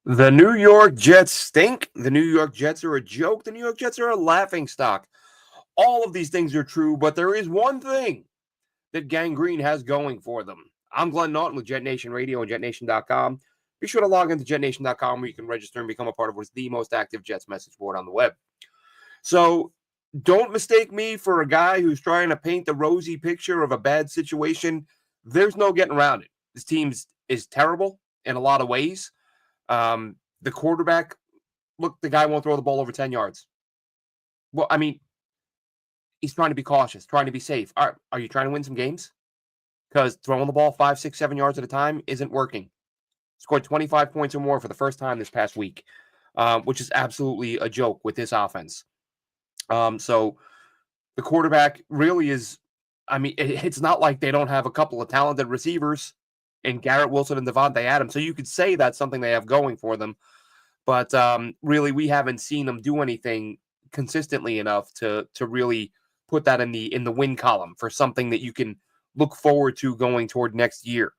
The New York Jets stink. The New York Jets are a joke. The New York Jets are a laughing stock. All of these things are true, but there is one thing that Gang Green has going for them. I'm Glenn Naughton with Jet Nation Radio and JetNation.com. Be sure to log into JetNation.com where you can register and become a part of what's the most active Jets message board on the web. So don't mistake me for a guy who's trying to paint the rosy picture of a bad situation. There's no getting around it. This team is terrible in a lot of ways. The quarterback, look, the guy won't throw the ball over 10 yards. Well, I mean, he's trying to be cautious, trying to be safe. Are you trying to win some games? Because throwing the ball 5, 6, 7 yards at a time isn't working. Scored 25 points or more for the first time this past week, which is absolutely a joke with this offense. So the quarterback really is, I mean, it's not like they don't have a couple of talented receivers in Garrett Wilson and Devontae Adams. So you could say that's something they have going for them. But really, we haven't seen them do anything consistently enough to really put that in the win column for something that you can look forward to going toward next year.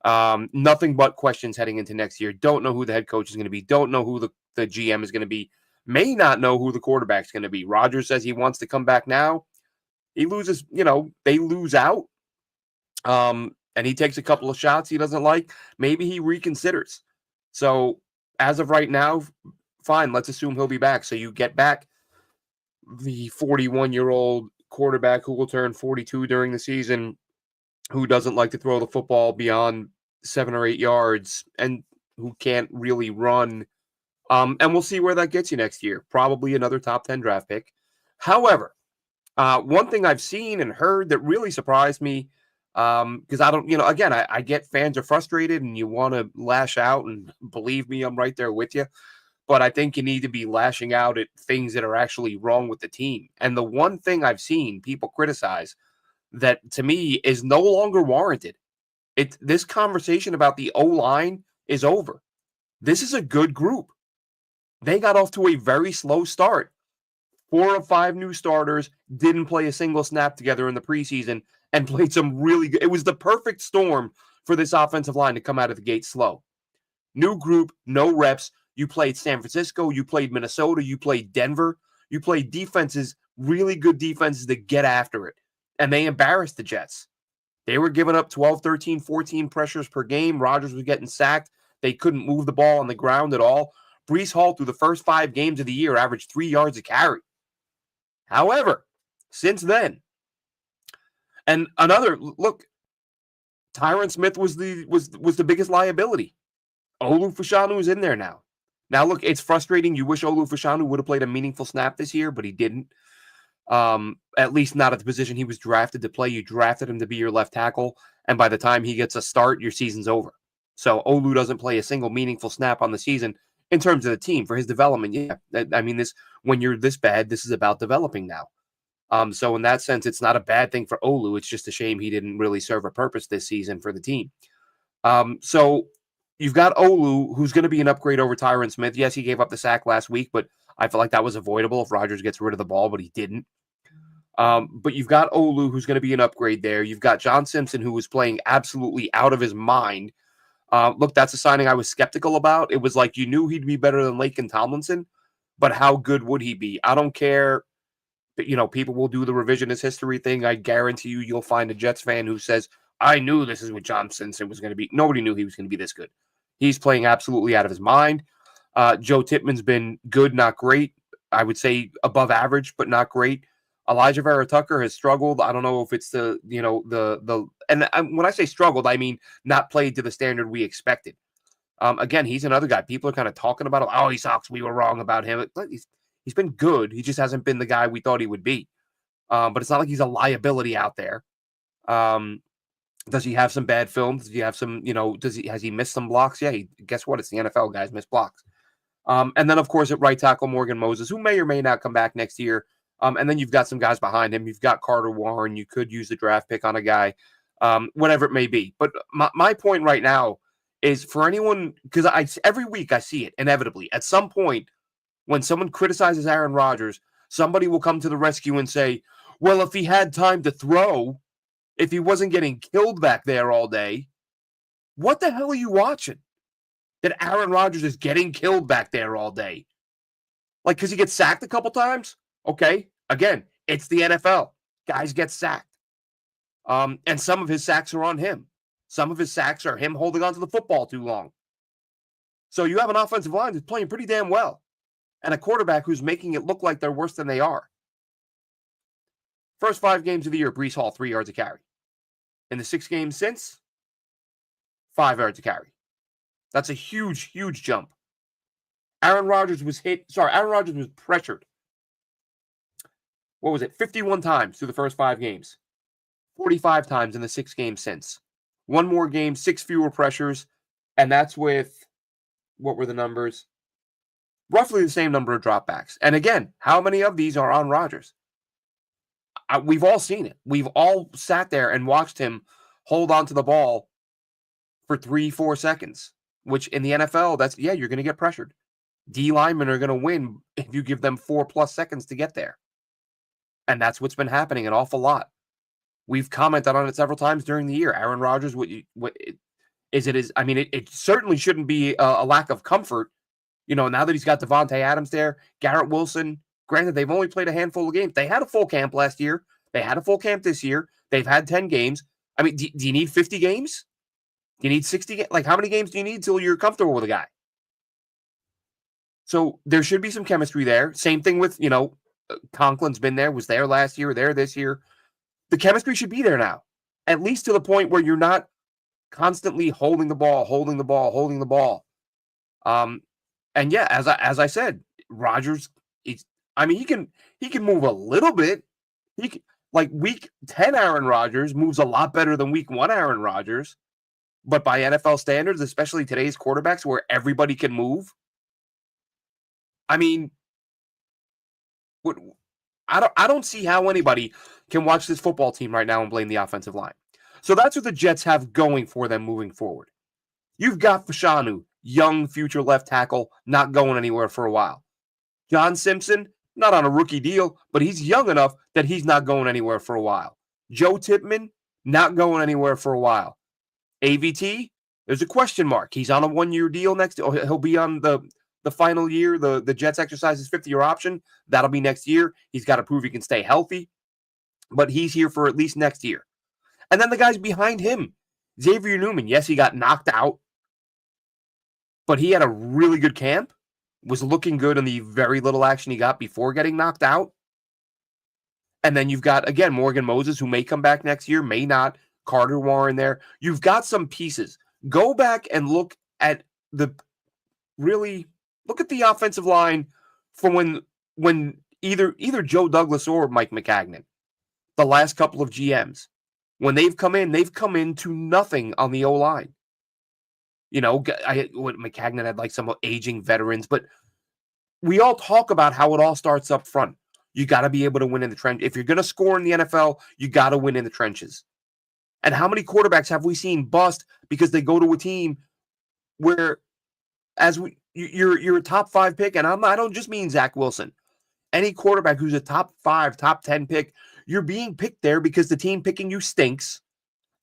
Nothing but questions heading into next year. Don't know who the head coach is going to be. Don't know who the GM is going to be. May not know who the quarterback is going to be. Rodgers says he wants to come back now. He loses, they lose out. And he takes a couple of shots he doesn't like. Maybe he reconsiders. So as of right now, fine, let's assume he'll be back. So you get back the 41-year-old quarterback who will turn 42 during the season, who doesn't like to throw the football beyond 7 or 8 yards, and who can't really run. And we'll see where that gets you next year. Probably another top 10 draft pick. However, one thing I've seen and heard that really surprised me, because I don't, again, I get fans are frustrated and you want to lash out, and believe me, I'm right there with you. But I think you need to be lashing out at things that are actually wrong with the team. And the one thing I've seen people criticize that to me is no longer warranted. This conversation about the O-line is over. This is a good group. They got off to a very slow start. 4 of 5 new starters didn't play a single snap together in the preseason and played some really good. It was the perfect storm for this offensive line to come out of the gate slow. New group, no reps. You played San Francisco, you played Minnesota, you played Denver. You played defenses, really good defenses that get after it. And they embarrassed the Jets. They were giving up 12, 13, 14 pressures per game. Rodgers was getting sacked. They couldn't move the ball on the ground at all. Breece Hall, through the first 5 games of the year, averaged 3 yards a carry. However, since then, and another look, Tyron Smith was the biggest liability. Olu Fashanu is in there now. Now, look, it's frustrating. You wish Olu Fashanu would have played a meaningful snap this year, but he didn't. At least not at the position he was drafted to play. You drafted him to be your left tackle, and by the time he gets a start, your season's over. So Olu doesn't play a single meaningful snap on the season in terms of the team for his development. Yeah, I mean, when you're this bad, this is about developing now. So in that sense, it's not a bad thing for Olu. It's just a shame he didn't really serve a purpose this season for the team. So you've got Olu, who's going to be an upgrade over Tyron Smith. Yes, he gave up the sack last week, but I feel like that was avoidable if Rodgers gets rid of the ball, but he didn't. But you've got Olu, who's going to be an upgrade there. You've got John Simpson, who was playing absolutely out of his mind. Look, that's a signing I was skeptical about. It was like you knew he'd be better than Laken Tomlinson, but how good would he be? I don't care. But, people will do the revisionist history thing. I guarantee you'll find a Jets fan who says, I knew this is what John Simpson was going to be. Nobody knew he was going to be this good. He's playing absolutely out of his mind. Joe Tippmann's been good, not great. I would say above average, but not great. Elijah Vera-Tucker has struggled. I don't know if it's and when I say struggled, I mean not played to the standard we expected. Again, he's another guy. People are kind of talking about him. Oh, he sucks. We were wrong about him. He's been good. He just hasn't been the guy we thought he would be. But it's not like he's a liability out there. Does he have some bad film? Does he have some, has he missed some blocks? Yeah, guess what? It's the NFL, guys, miss blocks. And then, of course, at right tackle, Morgan Moses, who may or may not come back next year. And then you've got some guys behind him. You've got Carter Warren. You could use the draft pick on a guy, whatever it may be. But my point right now is for anyone, because every week I see it inevitably. At some point, when someone criticizes Aaron Rodgers, somebody will come to the rescue and say, well, if he had time to throw, if he wasn't getting killed back there all day, what the hell are you watching? that Aaron Rodgers is getting killed back there all day. Like, because he gets sacked a couple times? Okay. Again, it's the NFL. Guys get sacked. And some of his sacks are on him. Some of his sacks are him holding onto the football too long. So you have an offensive line that's playing pretty damn well, and a quarterback who's making it look like they're worse than they are. First 5 games of the year, Breece Hall, 3 yards a carry. In the 6 games since, 5 yards a carry. That's a huge, huge jump. Aaron Rodgers was pressured. What was it? 51 times through the first 5 games. 45 times in the 6 games since. 1 more game, 6 fewer pressures, and that's with, what were the numbers? Roughly the same number of dropbacks. And again, how many of these are on Rodgers? We've all seen it. We've all sat there and watched him hold on to the ball for 3-4 seconds, which in the NFL, you're going to get pressured. D linemen are going to win if you give them 4+ seconds to get there. And that's what's been happening an awful lot. We've commented on it several times during the year. Aaron Rodgers, it certainly shouldn't be a lack of comfort. Now that he's got Devontae Adams there, Garrett Wilson, granted, they've only played a handful of games. They had a full camp last year. They had a full camp this year. They've had 10 games. I mean, do you need 50 games? Do you need 60? Like, how many games do you need till you're comfortable with a guy? So there should be some chemistry there. Same thing with, Conklin's been there, was there last year, there this year. The chemistry should be there now, at least to the point where you're not constantly holding the ball. And yeah, as I said, Rodgers, he can move a little bit. Like week 10 Aaron Rodgers moves a lot better than week 1 Aaron Rodgers. But by NFL standards, especially today's quarterbacks where everybody can move, I mean, I don't see how anybody can watch this football team right now and blame the offensive line. So that's what the Jets have going for them moving forward. You've got Fashanu, young future left tackle, not going anywhere for a while. John Simpson, not on a rookie deal, but he's young enough that he's not going anywhere for a while. Joe Tippmann, not going anywhere for a while. AVT, there's a question mark. He's on a 1-year deal next. He'll be on the final year. The Jets exercise his 5th-year option. That'll be next year. He's got to prove he can stay healthy, but he's here for at least next year. And then the guys behind him, Xavier Newman, yes, he got knocked out, but he had a really good camp, was looking good in the very little action he got before getting knocked out. And then you've got, again, Morgan Moses, who may come back next year, may not. Carter Warren there. You've got some pieces. Go back and look at the offensive line from when either Joe Douglas or Mike McCagnon, the last couple of GMs, when they've come in to nothing on the O-line. McCagnon had like some aging veterans, but we all talk about how it all starts up front. You got to be able to win in the trench. If you're going to score in the NFL, you got to win in the trenches. And how many quarterbacks have we seen bust because they go to a team where, you're a top 5 pick, and I don't just mean Zach Wilson. Any quarterback who's a top 5, top 10 pick, you're being picked there because the team picking you stinks,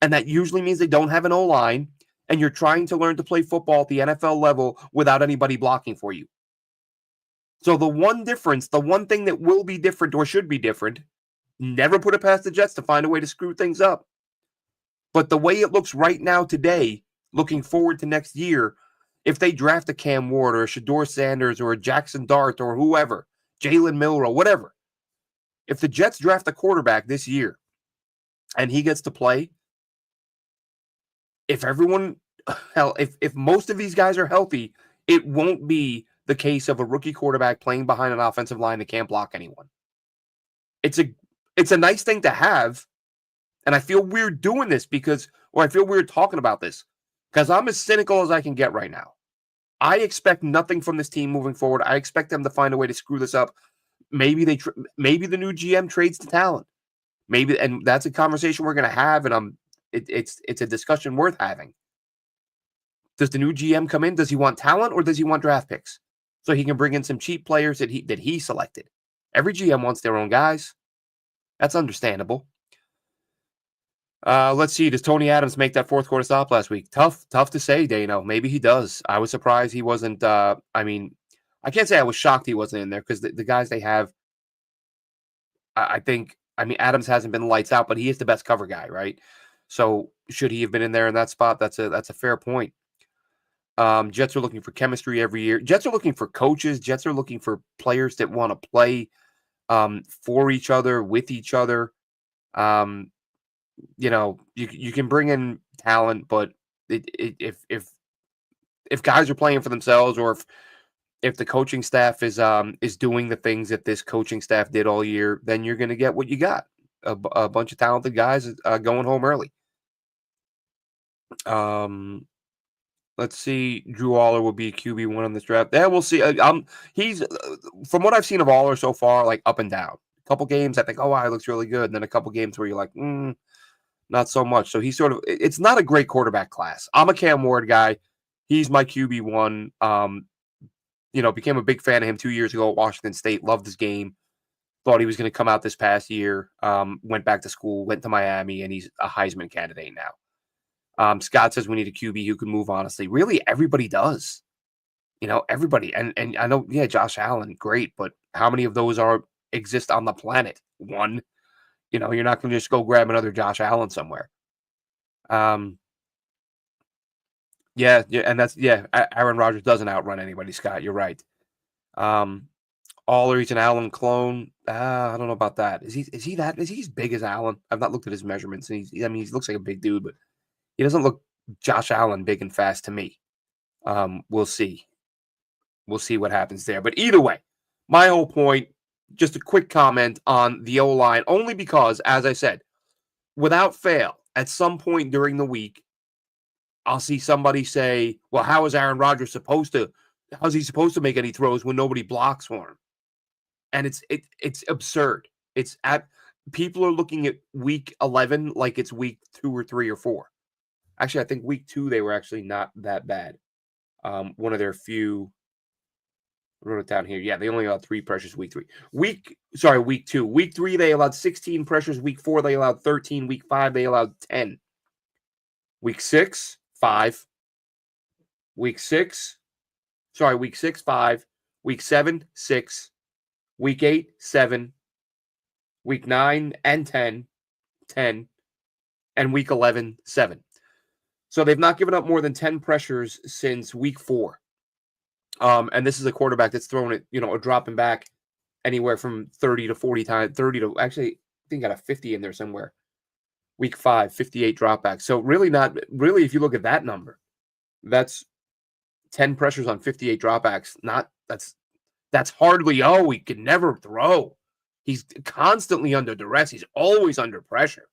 and that usually means they don't have an O-line, and you're trying to learn to play football at the NFL level without anybody blocking for you. So the one thing that will be different or should be different, never put it past the Jets to find a way to screw things up. But the way it looks right now today, looking forward to next year, if they draft a Cam Ward or a Shedeur Sanders or a Jackson Dart or whoever, Jalen Milroe, whatever, if the Jets draft a quarterback this year and he gets to play, if most of these guys are healthy, it won't be the case of a rookie quarterback playing behind an offensive line that can't block anyone. It's a nice thing to have. And I feel weird doing this I feel weird talking about this because I'm as cynical as I can get right now. I expect nothing from this team moving forward. I expect them to find a way to screw this up. Maybe maybe the new GM trades the talent. Maybe, and that's a conversation we're going to have, and it's a discussion worth having. Does the new GM come in? Does he want talent or does he want draft picks so he can bring in some cheap players that he selected? Every GM wants their own guys. That's understandable. Let's see. Does Tony Adams make that fourth quarter stop last week? Tough to say, Dano. Maybe he does. I was surprised he wasn't. I mean, I can't say I was shocked he wasn't in there because the guys they have, I think. I mean, Adams hasn't been lights out, but he is the best cover guy, right? So should he have been in there in that spot? That's a fair point. Jets are looking for chemistry every year. Jets are looking for coaches. Jets are looking for players that want to play for each other, with each other. Um, you can bring in talent, but if guys are playing for themselves, or if the coaching staff is doing the things that this coaching staff did all year, then you're going to get what you got: a bunch of talented guys going home early. Let's see. Drew Aller will be QB1 on this draft. Yeah, we'll see. He's from what I've seen of Aller so far, like up and down. A couple games, I think, oh, wow, he looks really good, and then a couple games where you're like, not so much. So he's sort of. It's not a great quarterback class. I'm a Cam Ward guy. He's my QB1. Became a big fan of him 2 years ago at Washington State. Loved his game. Thought he was going to come out this past year. Went back to school. Went to Miami, and he's a Heisman candidate now. Scott says we need a QB who can move, honestly. Really, everybody does. Everybody. And I know, yeah, Josh Allen, great, but how many of those exist on the planet? One. You're not going to just go grab another Josh Allen somewhere. Yeah, and Aaron Rodgers doesn't outrun anybody, Scott. You're right. Aller, he's an Allen clone. I don't know about that. Is he as big as Allen? I've not looked at his measurements. And he looks like a big dude, but he doesn't look Josh Allen big and fast to me. We'll see. We'll see what happens there. But either way, my whole point, just a quick comment on the O-line, only because, as I said, without fail, at some point during the week, I'll see somebody say, well, how is Aaron Rodgers supposed to make any throws when nobody blocks for him? And it's absurd. People are looking at week 11 like it's week 2 or 3 or 4. Actually, I think week 2 they were actually not that bad. One of their few. I wrote it down here. Yeah, they only allowed 3 pressures week 3. Week 2. Week 3 they allowed 16 pressures. Week 4 they allowed 13. Week 5 they allowed 10. Week 6, 5. Week 6, 5. Week 7, 6. Week 8, 7. Week 9 and 10, 10. And week 11, 7. So they've not given up more than 10 pressures since week 4. And this is a quarterback that's throwing it, dropping back anywhere from 30 to 40 times, 30 to, actually, I think got a 50 in there somewhere. Week 5, 58 dropbacks. So really, if you look at that number, that's 10 pressures on 58 dropbacks. That's hardly, he can never throw. He's constantly under duress. He's always under pressure.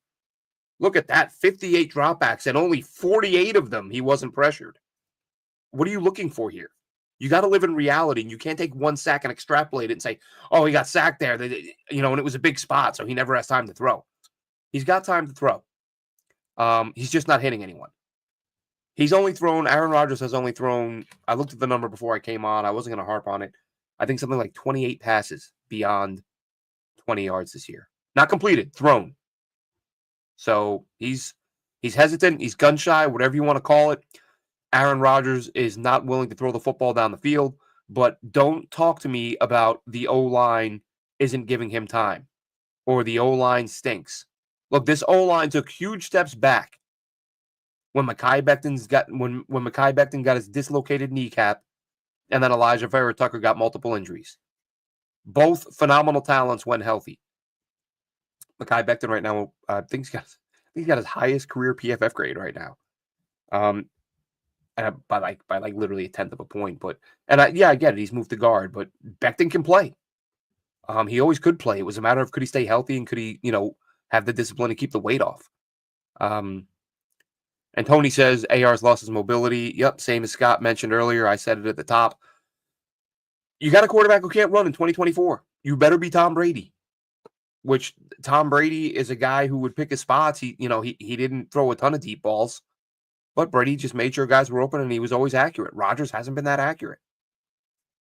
Look at that, 58 dropbacks, and only 48 of them he wasn't pressured. What are you looking for here? You got to live in reality, and you can't take one sack and extrapolate it and say, oh, he got sacked there, and it was a big spot, so he never has time to throw. He's got time to throw. He's just not hitting anyone. Aaron Rodgers has only thrown, I looked at the number before I came on. I wasn't going to harp on it. I think something like 28 passes beyond 20 yards this year. Not completed, thrown. So he's hesitant, he's gun shy, whatever you want to call it. Aaron Rodgers is not willing to throw the football down the field, but don't talk to me about the O-line isn't giving him time or the O-line stinks. Look, this O-line took huge steps back when Mekhi Becton got his dislocated kneecap, and then Elijah Vera-Tucker got multiple injuries. Both phenomenal talents when healthy. Mekhi Becton right now, I think he's got his highest career PFF grade right now. By literally a 1/10 of a point. I get it. He's moved to guard, but Becton can play. He always could play. It was a matter of could he stay healthy and could he, have the discipline to keep the weight off. And Tony says AR's lost his mobility. Yep, same as Scott mentioned earlier. I said it at the top. You got a quarterback who can't run in 2024. You better be Tom Brady. Which Tom Brady is a guy who would pick his spots. He didn't throw a ton of deep balls, but Brady just made sure guys were open and he was always accurate. Rodgers hasn't been that accurate.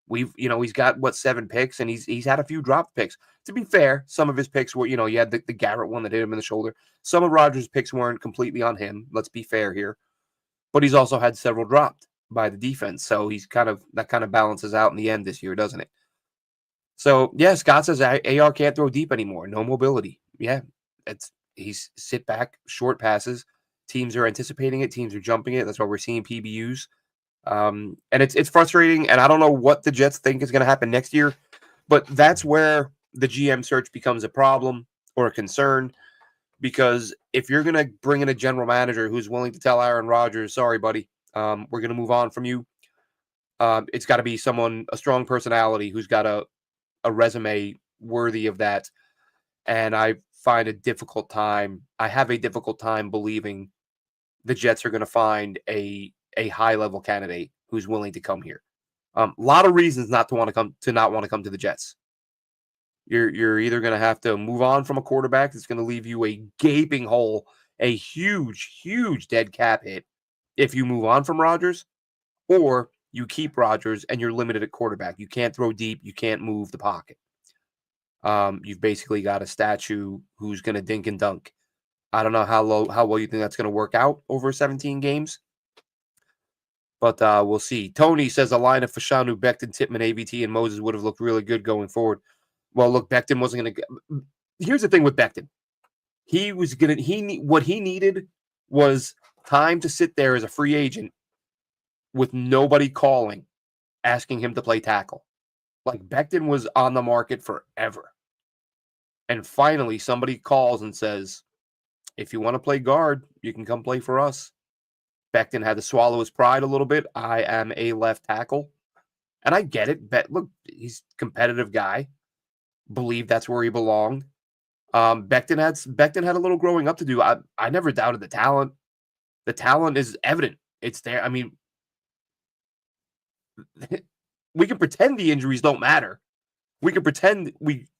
He's got what 7 picks, and he's had a few dropped picks. To be fair, some of his picks were, you had the Garrett one that hit him in the shoulder. Some of Rodgers' picks weren't completely on him. Let's be fair here, but he's also had several dropped by the defense, so that kind of balances out in the end this year, doesn't it? So yeah, Scott says AR can't throw deep anymore. No mobility. Yeah, he's sit back, short passes. Teams are anticipating it. Teams are jumping it. That's why we're seeing PBUs. And it's frustrating. And I don't know what the Jets think is going to happen next year, but that's where the GM search becomes a problem or a concern. Because if you're going to bring in a general manager who's willing to tell Aaron Rodgers, sorry, buddy, we're going to move on from you, it's got to be a strong personality who's got a resume worthy of that. And I have a difficult time believing the Jets are going to find a high-level candidate who's willing to come here. A lot of reasons not to want to come to the Jets. You're either going to have to move on from a quarterback that's going to leave you a gaping hole, a huge, huge dead cap hit if you move on from Rodgers, or you keep Rodgers and you're limited at quarterback. You can't throw deep. You can't move the pocket. You've basically got a statue who's going to dink and dunk. I don't know how well you think that's going to work out over 17 games, but we'll see. Tony says a line of Fashanu, Becton, Tippmann, AVT, and Moses would have looked really good going forward. Well, look, Becton wasn't going to. Here's the thing with Becton. What he needed was time to sit there as a free agent with nobody calling, asking him to play tackle. Like, Becton was on the market forever. And finally, somebody calls and says, if you want to play guard, you can come play for us. Becton had to swallow his pride a little bit. I am a left tackle. And I get it. Look, he's a competitive guy. Believed that's where he belonged. Becton had a little growing up to do. I never doubted the talent. The talent is evident. It's there. I mean, we can pretend the injuries don't matter. We can pretend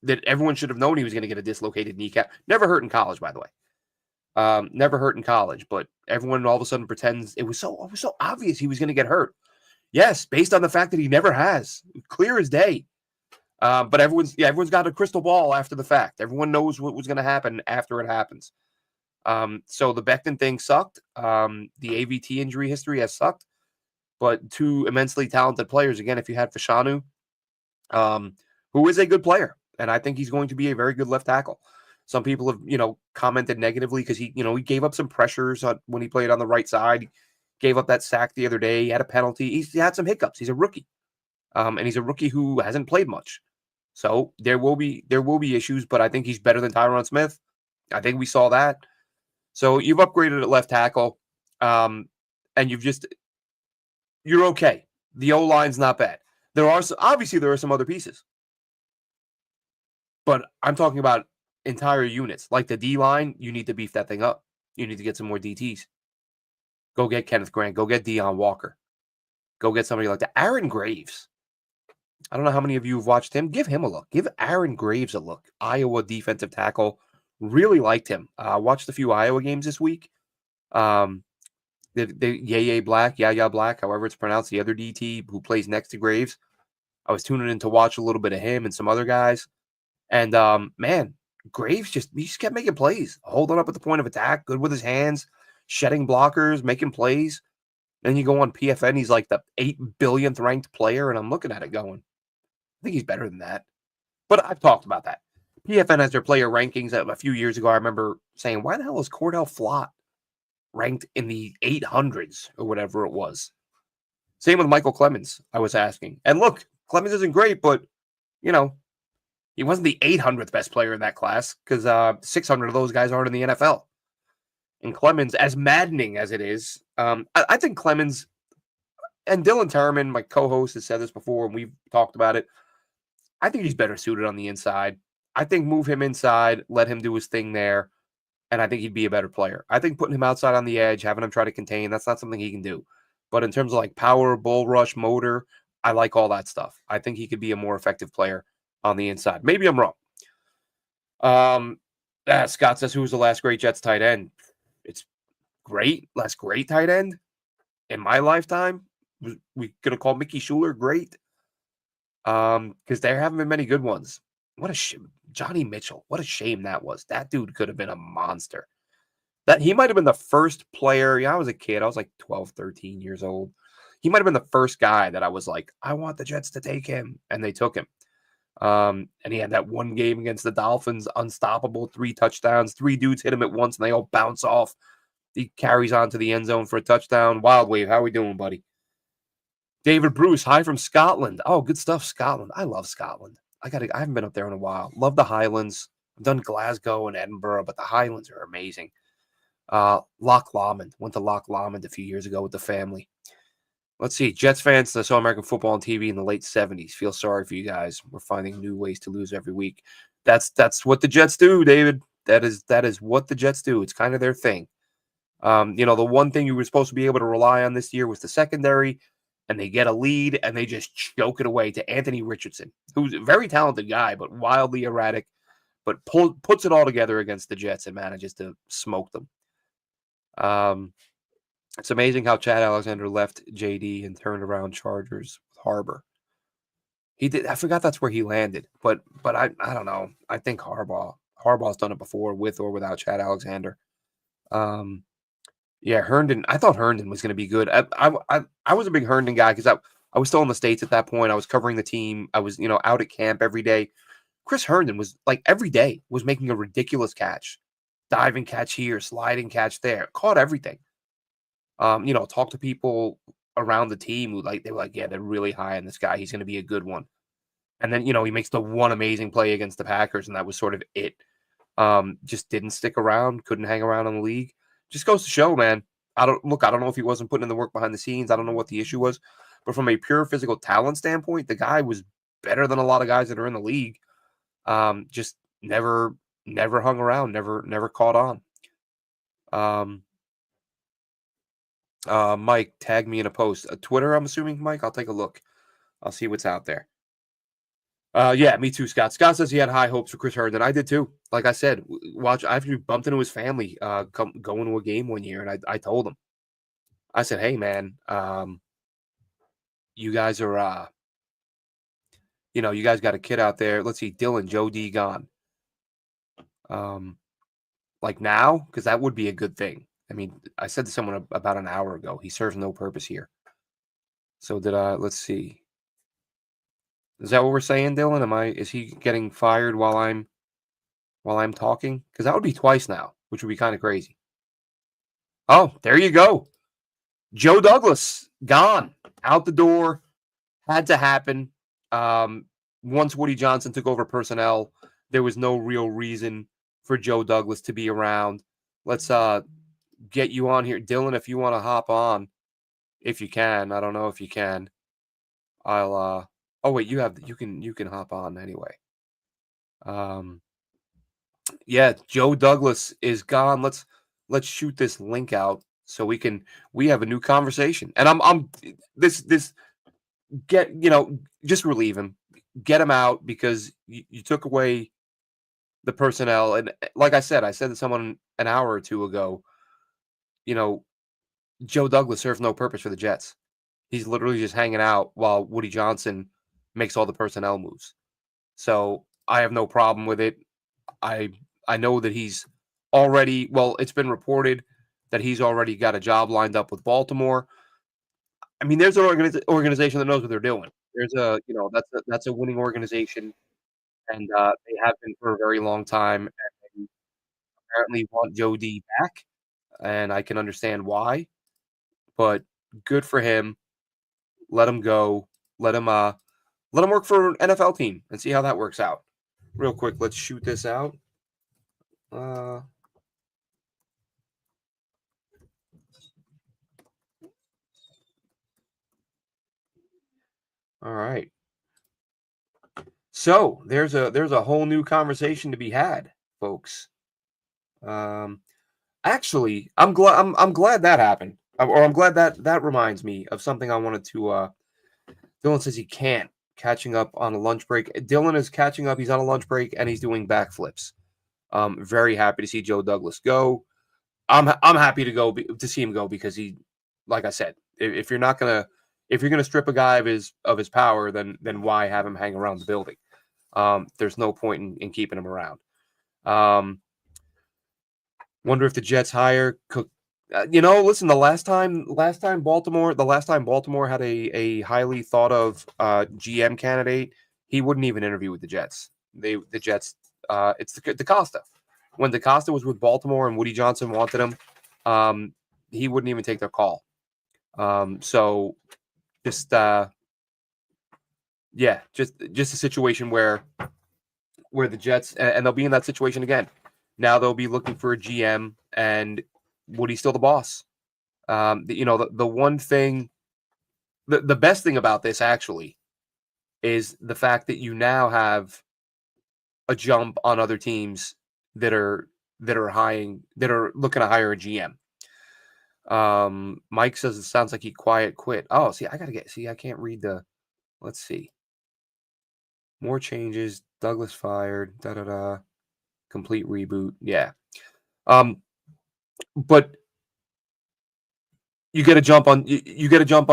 that everyone should have known he was going to get a dislocated kneecap. Never hurt in college, by the way. Never hurt in college, but everyone all of a sudden pretends it was so obvious he was going to get hurt. Yes, based on the fact that he never has, clear as day. But everyone's got a crystal ball after the fact. Everyone knows what was going to happen after it happens. So the Becton thing sucked. The AVT injury history has sucked. But two immensely talented players. Again, if you had Fashanu, who is a good player, and I think he's going to be a very good left tackle. Some people have, commented negatively because he gave up some pressures when he played on the right side. He gave up that sack the other day. He had a penalty. He had some hiccups. He's a rookie. And he's a rookie who hasn't played much. So there will be issues, but I think he's better than Tyron Smith. I think we saw that. So you've upgraded at left tackle, and you're okay. The O-line's not bad. There are some other pieces, but I'm talking about entire units. Like the D-line, you need to beef that thing up. You need to get some more DTs. Go get Kenneth Grant. Go get Deion Walker. Go get somebody like that. Aaron Graves. I don't know how many of you have watched him. Give him a look. Give Aaron Graves a look. Iowa defensive tackle. Really liked him. Watched a few Iowa games this week. The Yaya Black, however it's pronounced, the other DT who plays next to Graves. I was tuning in to watch a little bit of him and some other guys. And, man, Graves he just kept making plays. Holding up at the point of attack. Good with his hands. Shedding blockers. Making plays. Then you go on PFN. He's like the 8 billionth ranked player. And I'm looking at it going, I think he's better than that. But I've talked about that. PFN has their player rankings. A few years ago, I remember saying, why the hell is Cordell Flott ranked in the 800s or whatever it was? Same with Michael Clemens, I was asking. And look, Clemens isn't great, but, he wasn't the 800th best player in that class because 600 of those guys aren't in the NFL. And Clemens, as maddening as it is, I think Clemens, and Dylan Terman, my co-host, has said this before, and we've talked about it. I think he's better suited on the inside. I think move him inside, let him do his thing there, and I think he'd be a better player. I think putting him outside on the edge, having him try to contain, that's not something he can do. But in terms of like power, bull rush, motor, I like all that stuff. I think he could be a more effective player on the inside. Maybe I'm wrong. Scott says, who was the last great Jets tight end? It's great. Last great tight end in my lifetime. We going to call Mickey Schuler great? Because there haven't been many good ones. What a Johnny Mitchell. What a shame that was. That dude could have been a monster. That he might have been the first player. Yeah, I was a kid. I was like 12, 13 years old. He might have been the first guy that I was like, I want the Jets to take him, and they took him. And he had that one game against the Dolphins, unstoppable, 3 touchdowns, 3 dudes hit him at once, and they all bounce off. He carries on to the end zone for a touchdown. Wild Wave, how we doing, buddy? David Bruce, hi from Scotland. Oh, good stuff, Scotland. I love Scotland. I haven't been up there in a while. Love the Highlands. I've done Glasgow and Edinburgh, but the Highlands are amazing. Loch Lomond. Went to Loch Lomond a few years ago with the family. Let's see. Jets fans that saw American football on TV in the late 70s. Feel sorry for you guys. We're finding new ways to lose every week. That's what the Jets do, David. That is what the Jets do. It's kind of their thing. The one thing you were supposed to be able to rely on this year was the secondary, and they get a lead and they just choke it away to Anthony Richardson, who's a very talented guy, but wildly erratic, but puts it all together against the Jets and manages to smoke them. It's amazing how Chad Alexander left JD and turned around Chargers with Harbor. He did. I forgot that's where he landed, but I don't know. I think Harbaugh's done it before with or without Chad Alexander. Yeah, Herndon. I thought Herndon was going to be good. I was a big Herndon guy because I was still in the States at that point. I was covering the team. I was out at camp every day. Chris Herndon was like every day was making a ridiculous catch, diving catch here, sliding catch there, caught everything. Talk to people around the team who they were like, yeah, they're really high on this guy. He's going to be a good one. And then, he makes the one amazing play against the Packers, and that was sort of it. Just didn't stick around, couldn't hang around in the league. Just goes to show, man. I don't know if he wasn't putting in the work behind the scenes. I don't know what the issue was. But from a pure physical talent standpoint, the guy was better than a lot of guys that are in the league. Just never hung around, never caught on. Mike, tag me in a post. Twitter, I'm assuming, Mike. I'll take a look. I'll see what's out there. Yeah, me too, Scott. Scott says he had high hopes for Chris Herndon. I did too. Like I said, I actually bumped into his family going to a game one year, and I told him. I said, hey, man, you guys are, you guys got a kid out there. Let's see, Dylan, Joe D gone. Like now, because that would be a good thing. I mean, I said to someone about an hour ago, he serves no purpose here. So let's see. Is that what we're saying, Dylan? Is he getting fired while I'm talking? Because that would be twice now, which would be kind of crazy. Oh, there you go. Joe Douglas, gone. Out the door. Had to happen. Once Woody Johnson took over personnel, there was no real reason for Joe Douglas to be around. Let's get you on here. Dylan, if you want to hop on, if you can. I don't know if you can. I'll oh wait, you can hop on anyway. Yeah, Joe Douglas is gone. Let's shoot this link out so we have a new conversation. And I'm this just relieve him. Get him out because you took away the personnel. And like I said to someone an hour or two ago, Joe Douglas serves no purpose for the Jets. He's literally just hanging out while Woody Johnson makes all the personnel moves. So I have no problem with it. I know that he's already, it's been reported that he's already got a job lined up with Baltimore. I mean, there's an organization that knows what they're doing. There's that's a winning organization, and they have been for a very long time. And they apparently want Joe D back, and I can understand why. But good for him. Let him go. Let him work for an NFL team and see how that works out. Real quick, let's shoot this out. All right. So there's a whole new conversation to be had, folks. Actually, I'm glad that happened, or I'm glad that reminds me of something I wanted to. Dylan says he can't. Catching up on a lunch break. Dylan is catching up. He's on a lunch break and he's doing backflips. Very happy to see Joe Douglas go. I'm happy to see him go because he, like I said, if you're not gonna If you're going to strip a guy of his power, then why have him hang around the building? There's no point in keeping him around. Wonder if the Jets hire Cook. Listen, the last time Baltimore had a highly thought of GM candidate, he wouldn't even interview with the Jets. The Jets, it's DaCosta. When DaCosta was with Baltimore and Woody Johnson wanted him, he wouldn't even take their call. So just a situation where the Jets, and they'll be in that situation again. Now they'll be looking for a GM, and Woody's still the boss. The one thing, the best thing about this actually is the fact that you now have a jump on other teams that are looking to hire a GM. Mike says it sounds like he quiet quit. Oh, I can't read let's see. More changes. Douglas fired. Complete reboot. Yeah. But you get a jump on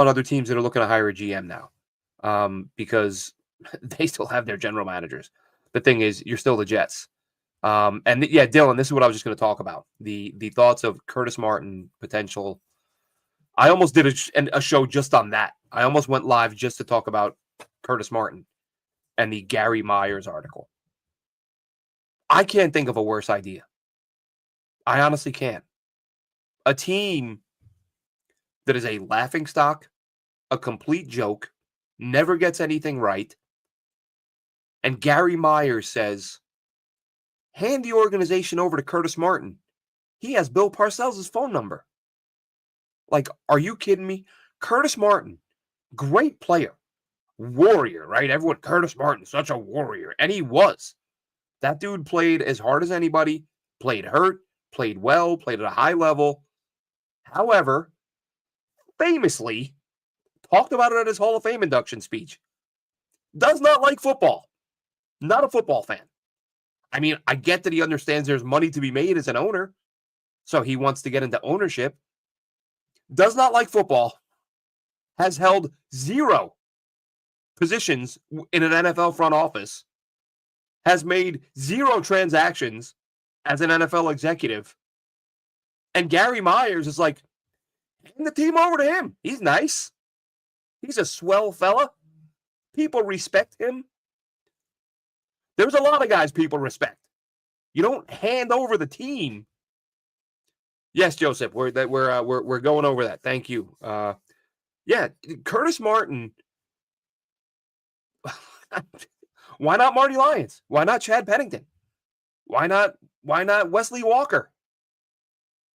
other teams that are looking to hire a GM now. Because they still have their general managers. The thing is, you're still the Jets. Dylan, this is what I was just going to talk about. The thoughts of Curtis Martin potential. I almost did a show just on that. I almost went live just to talk about Curtis Martin and the Gary Myers article. I can't think of a worse idea. I honestly can't. A team that is a laughingstock, a complete joke, never gets anything right, and Gary Myers says, hand the organization over to Curtis Martin. He has Bill Parcells' phone number. Like, are you kidding me? Curtis Martin, great player, warrior, right? Everyone, Curtis Martin, such a warrior. And he was. That dude played as hard as anybody, played hurt, played well, played at a high level. However, famously, talked about it at his Hall of Fame induction speech. Does not like football. Not a football fan. I mean, I get that he understands there's money to be made as an owner, so he wants to get into ownership. Does not like football. Has held 0 positions in an NFL front office. Has made 0 transactions as an NFL executive. And Gary Myers is like, hand the team over to him. He's nice. He's a swell fella. People respect him. There's a lot of guys people respect. You don't hand over the team. Yes, Joseph, we're going over that. Thank you. Curtis Martin. Why not Marty Lyons? Why not Chad Pennington? Why not Wesley Walker?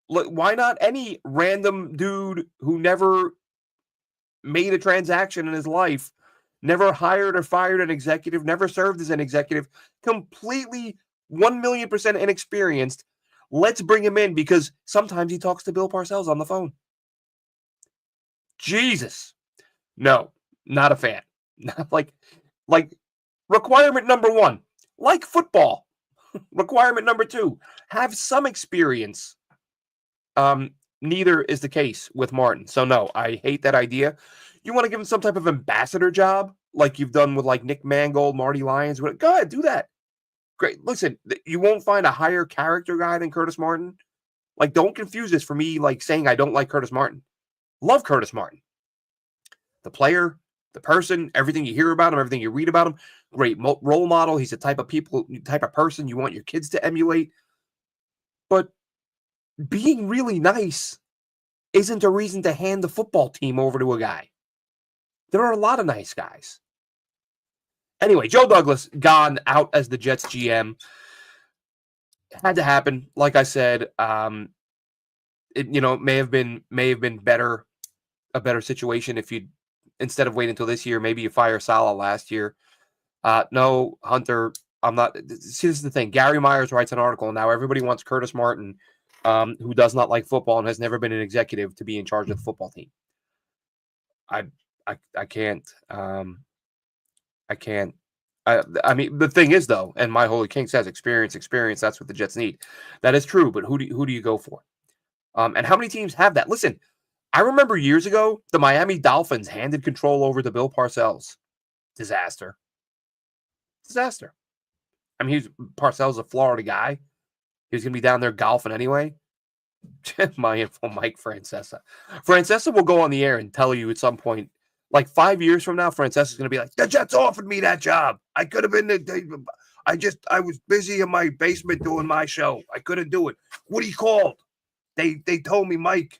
Why not any random dude who never made a transaction in his life, never hired or fired an executive, never served as an executive, completely 1,000,000% inexperienced? Let's bring him in because sometimes he talks to Bill Parcells on the phone. Jesus. No, not a fan. Not like requirement number 1, like football. Requirement number 2, have some experience. Neither is the case with Martin. So no, I hate that idea. You want to give him some type of ambassador job like you've done with like Nick Mangold, Marty Lyons. Go ahead, do that. Great. Listen, you won't find a higher character guy than Curtis Martin. Like, don't confuse this for me like saying I don't like Curtis Martin. Love Curtis Martin. The player, the person, everything you hear about him, everything you read about him, great role model. He's the type of person you want your kids to emulate. But being really nice isn't a reason to hand the football team over to a guy. There are a lot of nice guys. Anyway, Joe Douglas gone out as the Jets GM. Had to happen. Like I said, it may have been a better situation if you, instead of waiting until this year, maybe you fire Saleh last year. No, Hunter, I'm not. See, this is the thing. Gary Myers writes an article, and now everybody wants Curtis Martin, who does not like football and has never been an executive, to be in charge of the football team. I can't. I can't. I mean, the thing is, though, and my Holy King says experience. That's what the Jets need. That is true, but who do you go for? And how many teams have that? Listen, I remember years ago, the Miami Dolphins handed control over to Bill Parcells. Disaster. Disaster. I mean, Parcells a Florida guy. He was going to be down there golfing anyway. My info, Mike Francesa. Francesa will go on the air and tell you at some point, like 5 years from now, Francesa's going to be like, the Jets offered me that job. I could have been, I was busy in my basement doing my show. I couldn't do it. Woody called. They told me, Mike,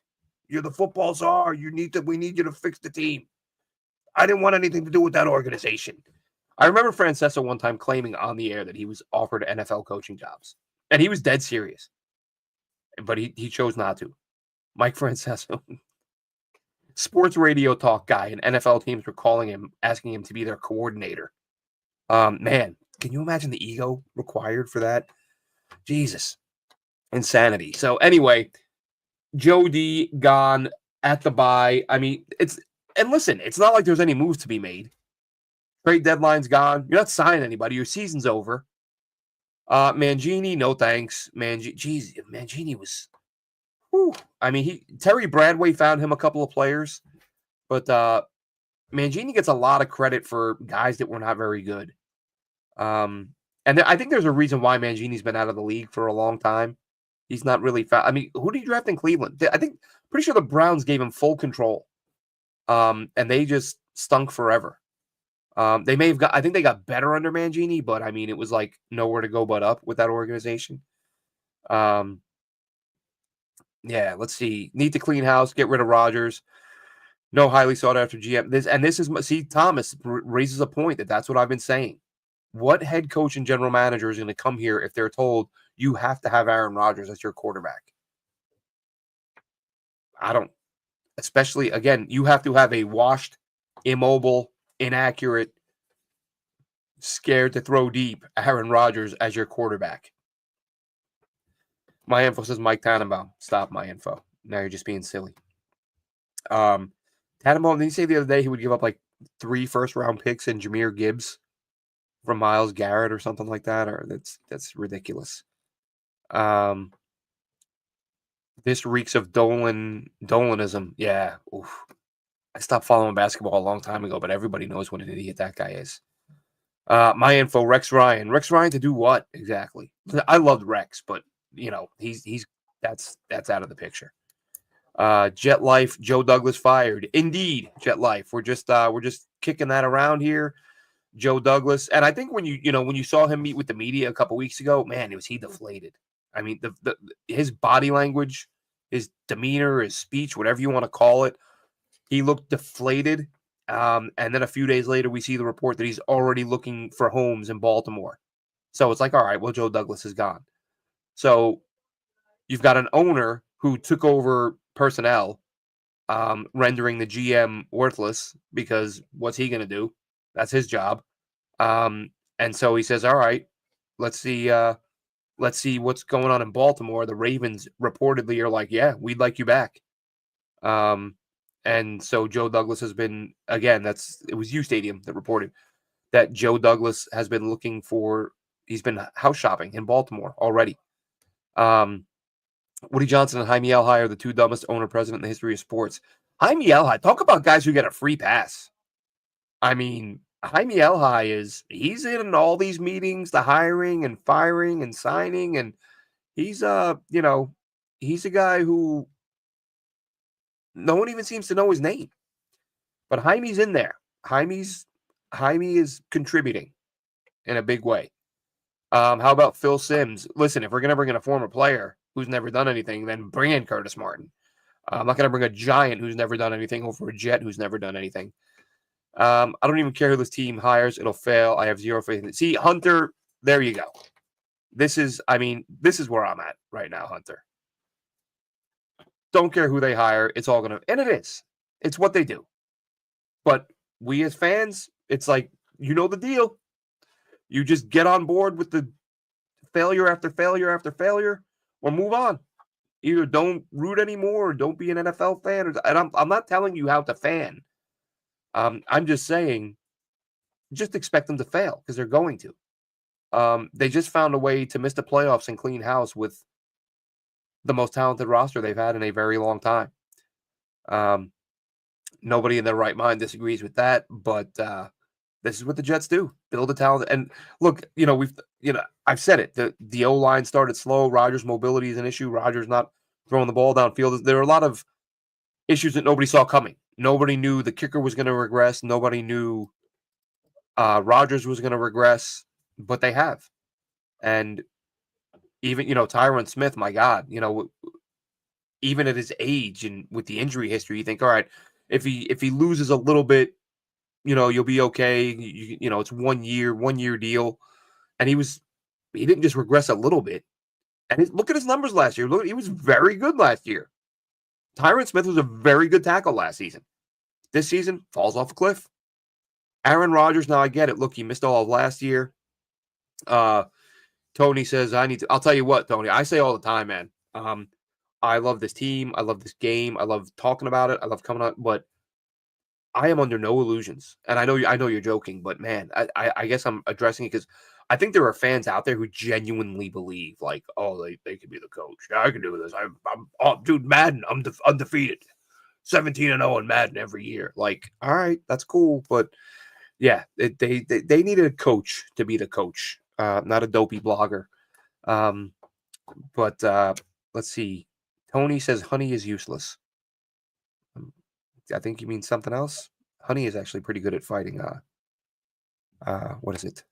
you're the football czar. We need you to fix the team. I didn't want anything to do with that organization. I remember Francesa one time claiming on the air that he was offered NFL coaching jobs. And he was dead serious. But he chose not to. Mike Francesa, sports radio talk guy, and NFL teams were calling him, asking him to be their coordinator. Man, can you imagine the ego required for that? Jesus. Insanity. So anyway, Joe D gone at the bye. I mean, listen, it's not like there's any moves to be made. Trade deadline's gone. You're not signing anybody. Your season's over. Mangini, no thanks. Mangini was, whew. I mean, Terry Bradway found him a couple of players, but Mangini gets a lot of credit for guys that were not very good. And I think there's a reason why Mangini's been out of the league for a long time. He's not really found. I mean, who did he draft in Cleveland? Pretty sure the Browns gave him full control. And they just stunk forever. They may have I think they got better under Mangini, but I mean, it was like nowhere to go but up with that organization. Yeah, let's see. Need to clean house, get rid of Rodgers. No highly sought after GM. Thomas raises a point that's what I've been saying. What head coach and general manager is going to come here if they're told you have to have Aaron Rodgers as your quarterback? Especially, again, you have to have a washed, immobile, inaccurate, scared to throw deep Aaron Rodgers as your quarterback. My info says Mike Tannenbaum. Stop my info. Now you're just being silly. Tannenbaum, didn't he say the other day he would give up like 3 first-round picks and Jahmyr Gibbs from Myles Garrett or something like that? Or that's ridiculous. This reeks of Dolanism. Yeah. Oof. I stopped following basketball a long time ago, but everybody knows what an idiot that guy is. My info, Rex Ryan. Rex Ryan to do what exactly? I loved Rex, but that's out of the picture. Jet Life, Joe Douglas fired. Indeed, Jet Life. We're just kicking that around here. Joe Douglas, and I think when you saw him meet with the media a couple weeks ago, man, was he deflated. I mean, his body language, his demeanor, his speech, whatever you want to call it, he looked deflated. And then a few days later, we see the report that he's already looking for homes in Baltimore. So it's like, all right, well, Joe Douglas is gone. So you've got an owner who took over personnel, rendering the GM worthless because what's he going to do? That's his job. And so he says, all right, let's see what's going on in Baltimore. The Ravens reportedly are like, yeah, we'd like you back. And so Joe Douglas has been, again, it was U Stadium that reported that Joe Douglas has been he's been house shopping in Baltimore already. Woody Johnson and Jaime Elhai are the 2 dumbest owner-president in the history of sports. Jaime Elhai, talk about guys who get a free pass. I mean, Jaime Elhai he's in all these meetings, the hiring and firing and signing, and he's he's a guy who no one even seems to know his name. But Jaime's in there. Jaime is contributing in a big way. How about Phil Simms? Listen, if we're going to bring in a former player who's never done anything, then bring in Curtis Martin. I'm not going to bring a giant who's never done anything over a Jet who's never done anything. I don't even care who this team hires. It'll fail. I have zero faith in it. See, Hunter, there you go. This is where I'm at right now, Hunter. Don't care who they hire. It's all going to, and it is. It's what they do. But we as fans, it's like, you know the deal. You just get on board with the failure after failure after failure or move on. Either don't root anymore or don't be an NFL fan. And I'm not telling you how to fan. I'm just saying, just expect them to fail because they're going to. They just found a way to miss the playoffs and clean house with the most talented roster they've had in a very long time. Um, Nobody in their right mind disagrees with that, but this is what the Jets do: build a talent. And look, I've said it. The O line started slow. Rodgers' mobility is an issue. Rodgers not throwing the ball downfield. There are a lot of issues that nobody saw coming. Nobody knew the kicker was going to regress. Nobody knew Rodgers was going to regress, but they have. And even Tyron Smith, my God, even at his age and with the injury history, you think, all right, if he loses a little bit, you'll be okay. It's 1 year deal, and he didn't just regress a little bit. And look at his numbers last year. Look, he was very good last year. Tyron Smith was a very good tackle last season. This season falls off a cliff. Aaron Rodgers, now I get it. Look, he missed all of last year. Tony says, I'll tell you what, Tony, I say all the time, man. I love this team. I love this game. I love talking about it. I love coming out, but I am under no illusions. And I know you're joking, but man, I guess I'm addressing it because I think there are fans out there who genuinely believe, like, oh, they could be the coach. Yeah, I can do this. Dude, Madden, I'm undefeated. 17-0 in Madden every year. Like, all right, that's cool, but yeah, they need a coach to be the coach, not a dopey blogger. But let's see. Tony says honey is useless. I think you mean something else. Honey is actually pretty good at fighting. What is it?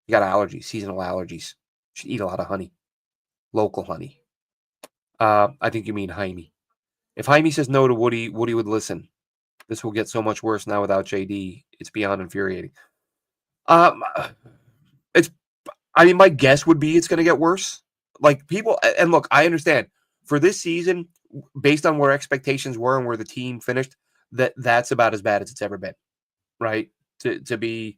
You got allergies, seasonal allergies. You should eat a lot of honey, local honey. I think you mean Jaime. If Jaime says no to Woody, Woody would listen. This will get so much worse now without JD. It's beyond infuriating. It's. I mean, my guess would be it's going to get worse. Like people, and look, I understand for this season, based on where expectations were and where the team finished, that's about as bad as it's ever been, right? To be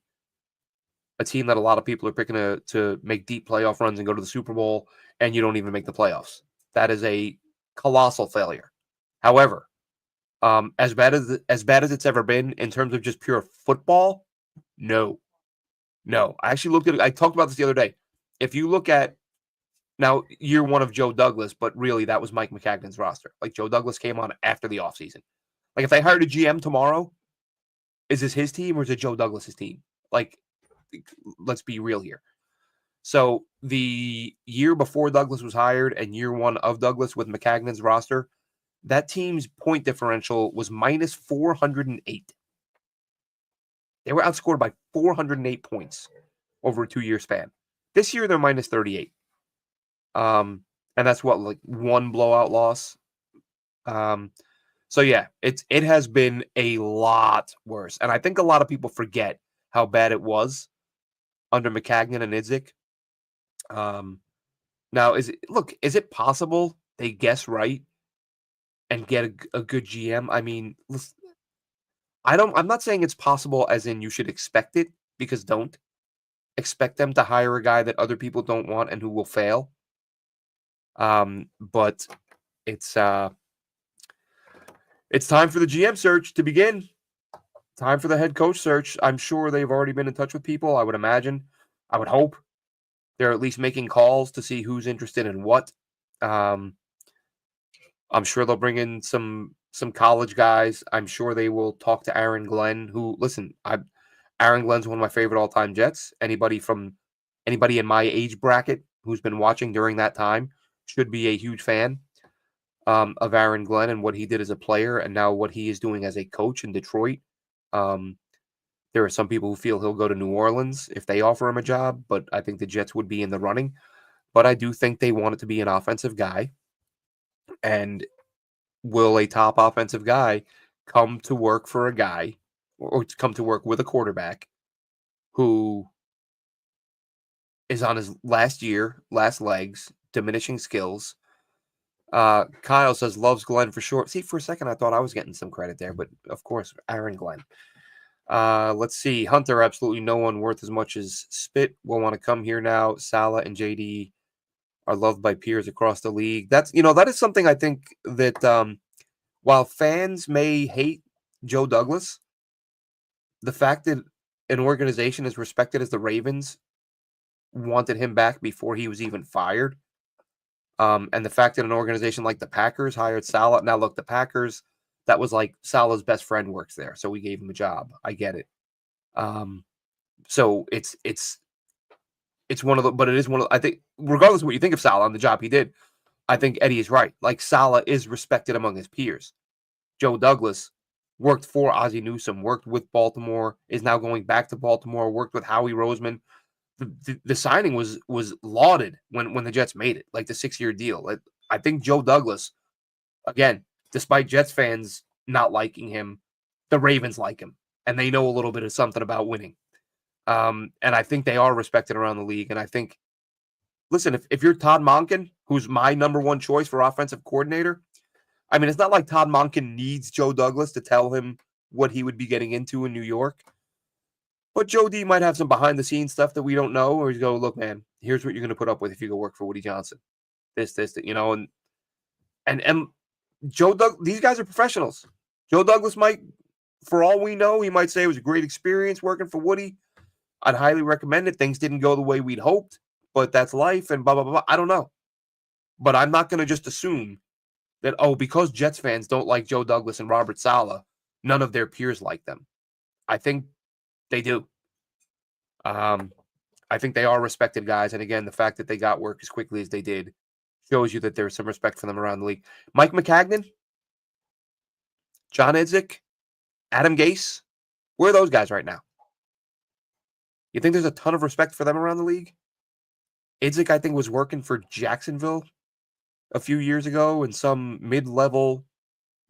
a team that a lot of people are picking to make deep playoff runs and go to the Super Bowl, and you don't even make the playoffs. That is a colossal failure. However, as bad as it's ever been in terms of just pure football, no. I actually looked at it. I talked about this the other day. If you look at now year one of Joe Douglas, but really that was Mike McCagnon's roster. Like Joe Douglas came on after the offseason. Like if they hired a GM tomorrow, is this his team or is it Joe Douglas's team? Like, let's be real here. So the year before Douglas was hired and year one of Douglas with McCagnon's roster, that team's point differential was minus 408. They were outscored by 408 points over a 2-year span. This year, they're minus 38. And that's what, like one blowout loss. So yeah, it has been a lot worse. And I think a lot of people forget how bad it was under McCagnon and Idzik. Now, is it possible they guess right and get a good GM? I mean, listen, I'm not saying it's possible as in you should expect it, because don't expect them to hire a guy that other people don't want and who will fail. But it's time for the GM search to begin. Time for the head coach search. I'm sure they've already been in touch with people. I would imagine. I would hope they're at least making calls to see who's interested in what. I'm sure they'll bring in some college guys. I'm sure they will talk to Aaron Glenn, who, listen, Aaron Glenn's one of my favorite all-time Jets. Anybody in my age bracket who's been watching during that time should be a huge fan of Aaron Glenn and what he did as a player and now what he is doing as a coach in Detroit. There are some people who feel he'll go to New Orleans if they offer him a job, but I think the Jets would be in the running. But I do think they want it to be an offensive guy. And will a top offensive guy come to work for a guy or come to work with a quarterback who is on his last legs, diminishing skills? Kyle says loves Glenn for sure. See, for a second I thought I was getting some credit there, but of course, Aaron Glenn. Let's see. Hunter, absolutely no one worth as much as Spit will want to come here now. Salah and JD are loved by peers across the league. That is something I think that while fans may hate Joe Douglas, the fact that an organization as respected as the Ravens wanted him back before he was even fired, and the fact that an organization like the Packers hired Salah. Now, look, the Packers, that was like Salah's best friend works there, so we gave him a job. I get it. So it's one of the, but it is one of, I think, regardless of what you think of Salah and the job he did, I think Eddie is right. Like, Salah is respected among his peers. Joe Douglas worked for Ozzie Newsome, worked with Baltimore, is now going back to Baltimore, worked with Howie Roseman. The signing was lauded when the Jets made it, like the 6-year deal. I think Joe Douglas, again, despite Jets fans not liking him, the Ravens like him, and they know a little bit of something about winning. And I think they are respected around the league. And I think, listen, if you're Todd Monken, who's my number one choice for offensive coordinator, I mean, it's not like Todd Monken needs Joe Douglas to tell him what he would be getting into in New York. But Joe D might have some behind-the-scenes stuff that we don't know, or he's go, look, man, here's what you're going to put up with if you go work for Woody Johnson. This, and Joe Doug, these guys are professionals. Joe Douglas might, for all we know, he might say it was a great experience working for Woody. I'd highly recommend it. Things didn't go the way we'd hoped, but that's life and blah, blah, blah. I don't know. But I'm not going to just assume that, because Jets fans don't like Joe Douglas and Robert Saleh, none of their peers like them. I think they do. I think they are respected guys. And again, the fact that they got work as quickly as they did shows you that there's some respect for them around the league. Mike McCagnon, John Idzik, Adam Gase, where are those guys right now? You think there's a ton of respect for them around the league? Idzik, I think, was working for Jacksonville a few years ago in some mid-level,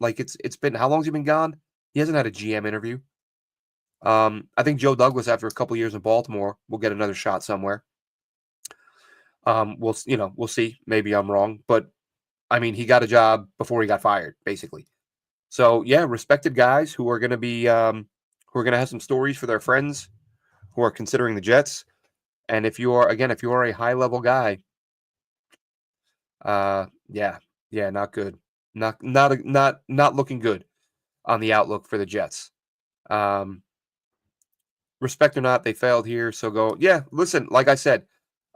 like it's been, how long's he been gone? He hasn't had a GM interview. I think Joe Douglas, after a couple years in Baltimore, will get another shot somewhere. We'll see. Maybe I'm wrong, but I mean, he got a job before he got fired, basically. So yeah, respected guys who are going to be, who are going to have some stories for their friends who are considering the Jets. And if you are a high-level guy, not good, not looking good on the outlook for the Jets. Respect or not, they failed here. So go, listen, like I said,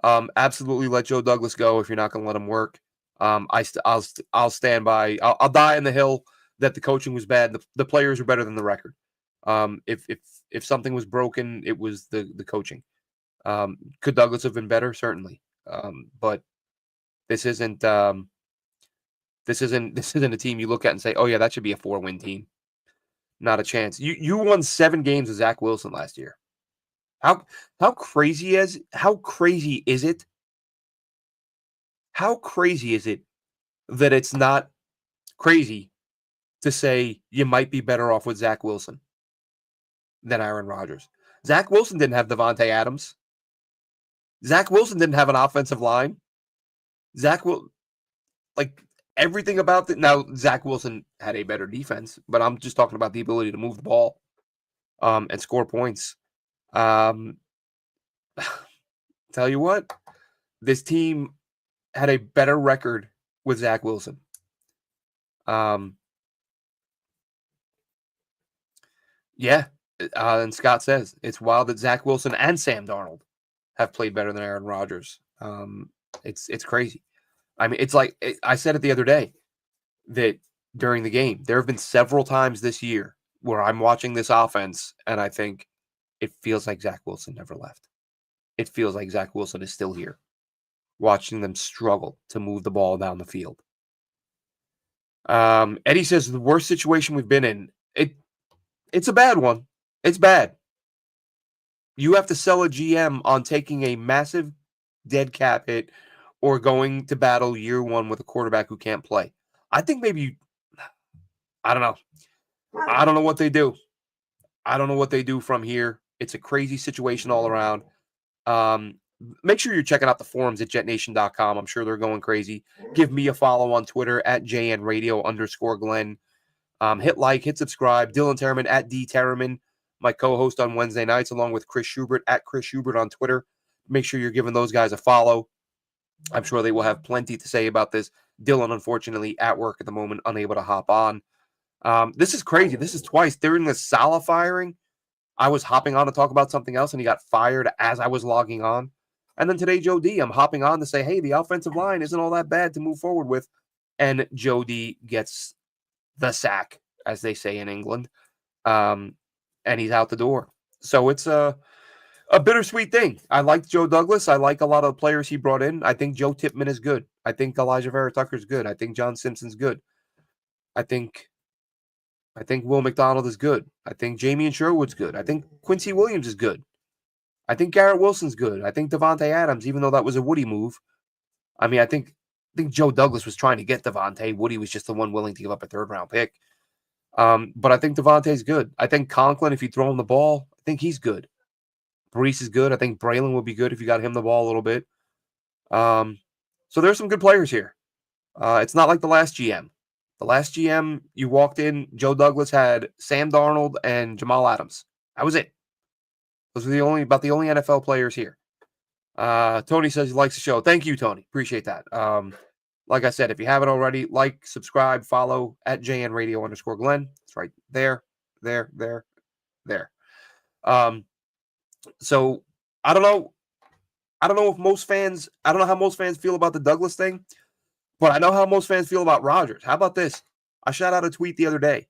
absolutely let Joe Douglas go if you're not going to let him work. I'll stand by. I'll die on the hill that the coaching was bad. The players are better than the record. If something was broken, it was the coaching. Could Douglas have been better? Certainly. But this isn't a team you look at and say, oh yeah, that should be a 4-win team. Not a chance. You won 7 games with Zach Wilson last year. How crazy is it? How crazy is it that it's not crazy to say you might be better off with Zach Wilson than Aaron Rodgers? Zach Wilson didn't have Devontae Adams. Zach Wilson didn't have an offensive line. Everything about it. Now, Zach Wilson had a better defense, but I'm just talking about the ability to move the ball and score points. Tell you what, this team had a better record with Zach Wilson. And Scott says it's wild that Zach Wilson and Sam Darnold have played better than Aaron Rodgers. It's crazy. I mean, it's like I said it the other day that during the game, there have been several times this year where I'm watching this offense and I think it feels like Zach Wilson never left. It feels like Zach Wilson is still here, watching them struggle to move the ball down the field. Eddie says the worst situation we've been in. It's a bad one. It's bad. You have to sell a GM on taking a massive dead cap hit or going to battle year one with a quarterback who can't play. I think I don't know. I don't know what they do. I don't know what they do from here. It's a crazy situation all around. Make sure you're checking out the forums at jetnation.com. I'm sure they're going crazy. Give me a follow on Twitter at JNRadio_Glenn. Hit like, hit subscribe. Dylan Terraman at D Terraman, my co-host on Wednesday nights, along with Chris Schubert at Chris Schubert on Twitter. Make sure you're giving those guys a follow. I'm sure they will have plenty to say about this. Dylan, unfortunately, at work at the moment, unable to hop on. This is crazy. This is twice. During the Saleh firing, I was hopping on to talk about something else, and he got fired as I was logging on. And then today, Joe D, I'm hopping on to say, hey, the offensive line isn't all that bad to move forward with. And Joe D gets the sack as they say in England. And he's out the door. So it's a bittersweet thing. I like Joe Douglas. I like a lot of the players he brought in. I think Joe Tippmann is good. I think Elijah Vera-Tucker is good. I think John Simpson's good. I think Will McDonald is good. I think Jamie Sherwood's good. I think Quincy Williams is good. I think Garrett Wilson's good. I think Devontae Adams, even though that was a Woody move. I mean, I think Joe Douglas was trying to get Devontae. Woody was just the one willing to give up a third-round pick. But I think Devontae's good. I think Conklin, if you throw him the ball, I think he's good. Brees is good. I think Braylon would be good if you got him the ball a little bit. So there's some good players here. It's not like the last GM. The last GM, you walked in, Joe Douglas had Sam Darnold and Jamal Adams. That was it. Those were about the only NFL players here. Tony says he likes the show. Thank you, Tony. Appreciate that. Like I said, if you haven't already, like, subscribe, follow at JNRadio_Glenn. It's right there. So I don't know. I don't know how most fans feel about the Douglas thing, but I know how most fans feel about Rodgers. How about this? I shot out a tweet the other day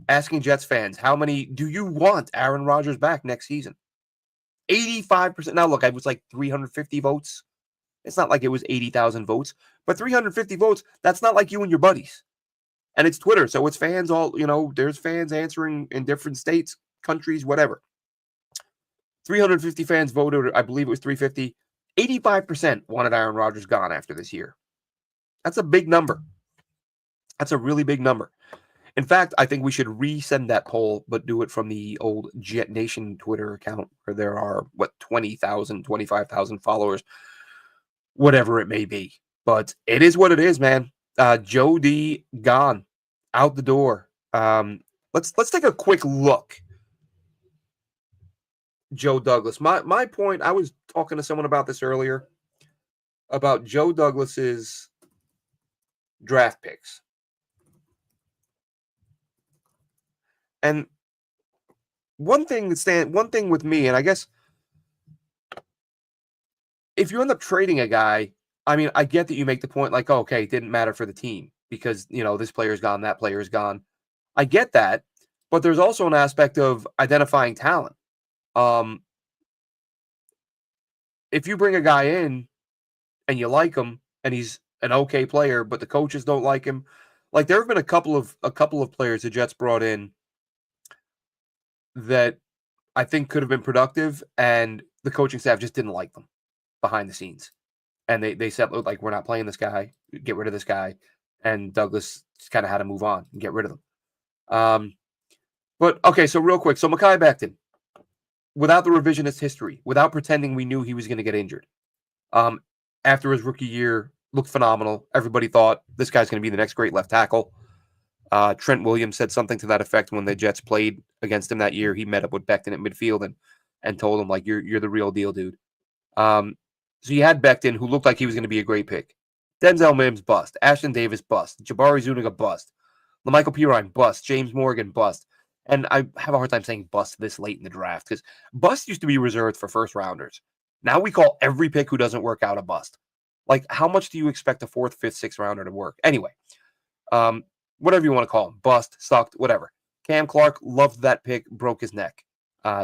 asking Jets fans, how many do you want Aaron Rodgers back next season? 85%. Now, look, I was like 350 votes. It's not like it was 80,000 votes, but 350 votes, that's not like you and your buddies. And it's Twitter, so it's fans all, there's fans answering in different states, countries, whatever. 350 fans voted, I believe it was 350. 85% wanted Aaron Rodgers gone after this year. That's a big number. That's a really big number. In fact, I think we should resend that poll, but do it from the old Jet Nation Twitter account where there are, 20,000, 25,000 followers, whatever it may be. But it is what it is, man. Joe D gone, out the door. Let's take a quick look. Joe Douglas. My point, I was talking to someone about this earlier, about Joe Douglas's draft picks. And one thing with me, and I guess if you end up trading a guy, I mean, I get that you make the point like, oh, okay, it didn't matter for the team because, this player's gone, that player's gone. I get that, but there's also an aspect of identifying talent. If you bring a guy in and you like him and he's an okay player, but the coaches don't like him, like there have been a couple of players the Jets brought in that I think could have been productive, and the coaching staff just didn't like them behind the scenes. And they said, like, we're not playing this guy, get rid of this guy. And Douglas just kind of had to move on and get rid of them. But, okay, so real quick. So Mekhi Becton, without the revisionist history, without pretending we knew he was going to get injured, after his rookie year, looked phenomenal. Everybody thought this guy's going to be the next great left tackle. Trent Williams said something to that effect when the Jets played against him that year. He met up with Becton at midfield and told him, like, you're the real deal, dude. So you had Becton, who looked like he was going to be a great pick. Denzel Mims, bust. Ashton Davis, bust. Jabari Zuniga, bust. LaMichael Pirine, bust. James Morgan, bust. And I have a hard time saying bust this late in the draft because bust used to be reserved for first rounders. Now we call every pick who doesn't work out a bust. Like, how much do you expect a fourth, fifth, sixth rounder to work? Anyway, whatever you want to call him, bust, sucked, whatever. Cam Clark loved that pick, broke his neck.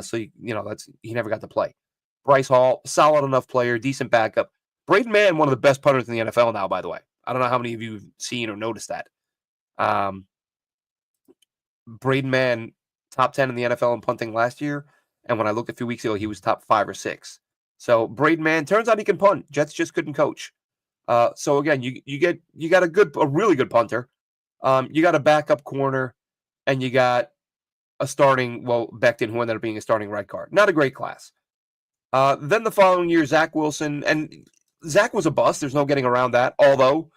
So he never got to play. Bryce Hall, solid enough player, decent backup. Braden Mann, one of the best punters in the NFL now, by the way. I don't know how many of you have seen or noticed that. Braden Mann, top 10 in the NFL in punting last year. And when I looked a few weeks ago, he was top 5 or 6. So Braden Mann, turns out he can punt. Jets just couldn't coach. So again, you got a really good punter. You got a backup corner, and you got a starting, Becton, who ended up being a starting right guard. Not a great class. Then the following year, Zach Wilson, and Zach was a bust. There's no getting around that. Although,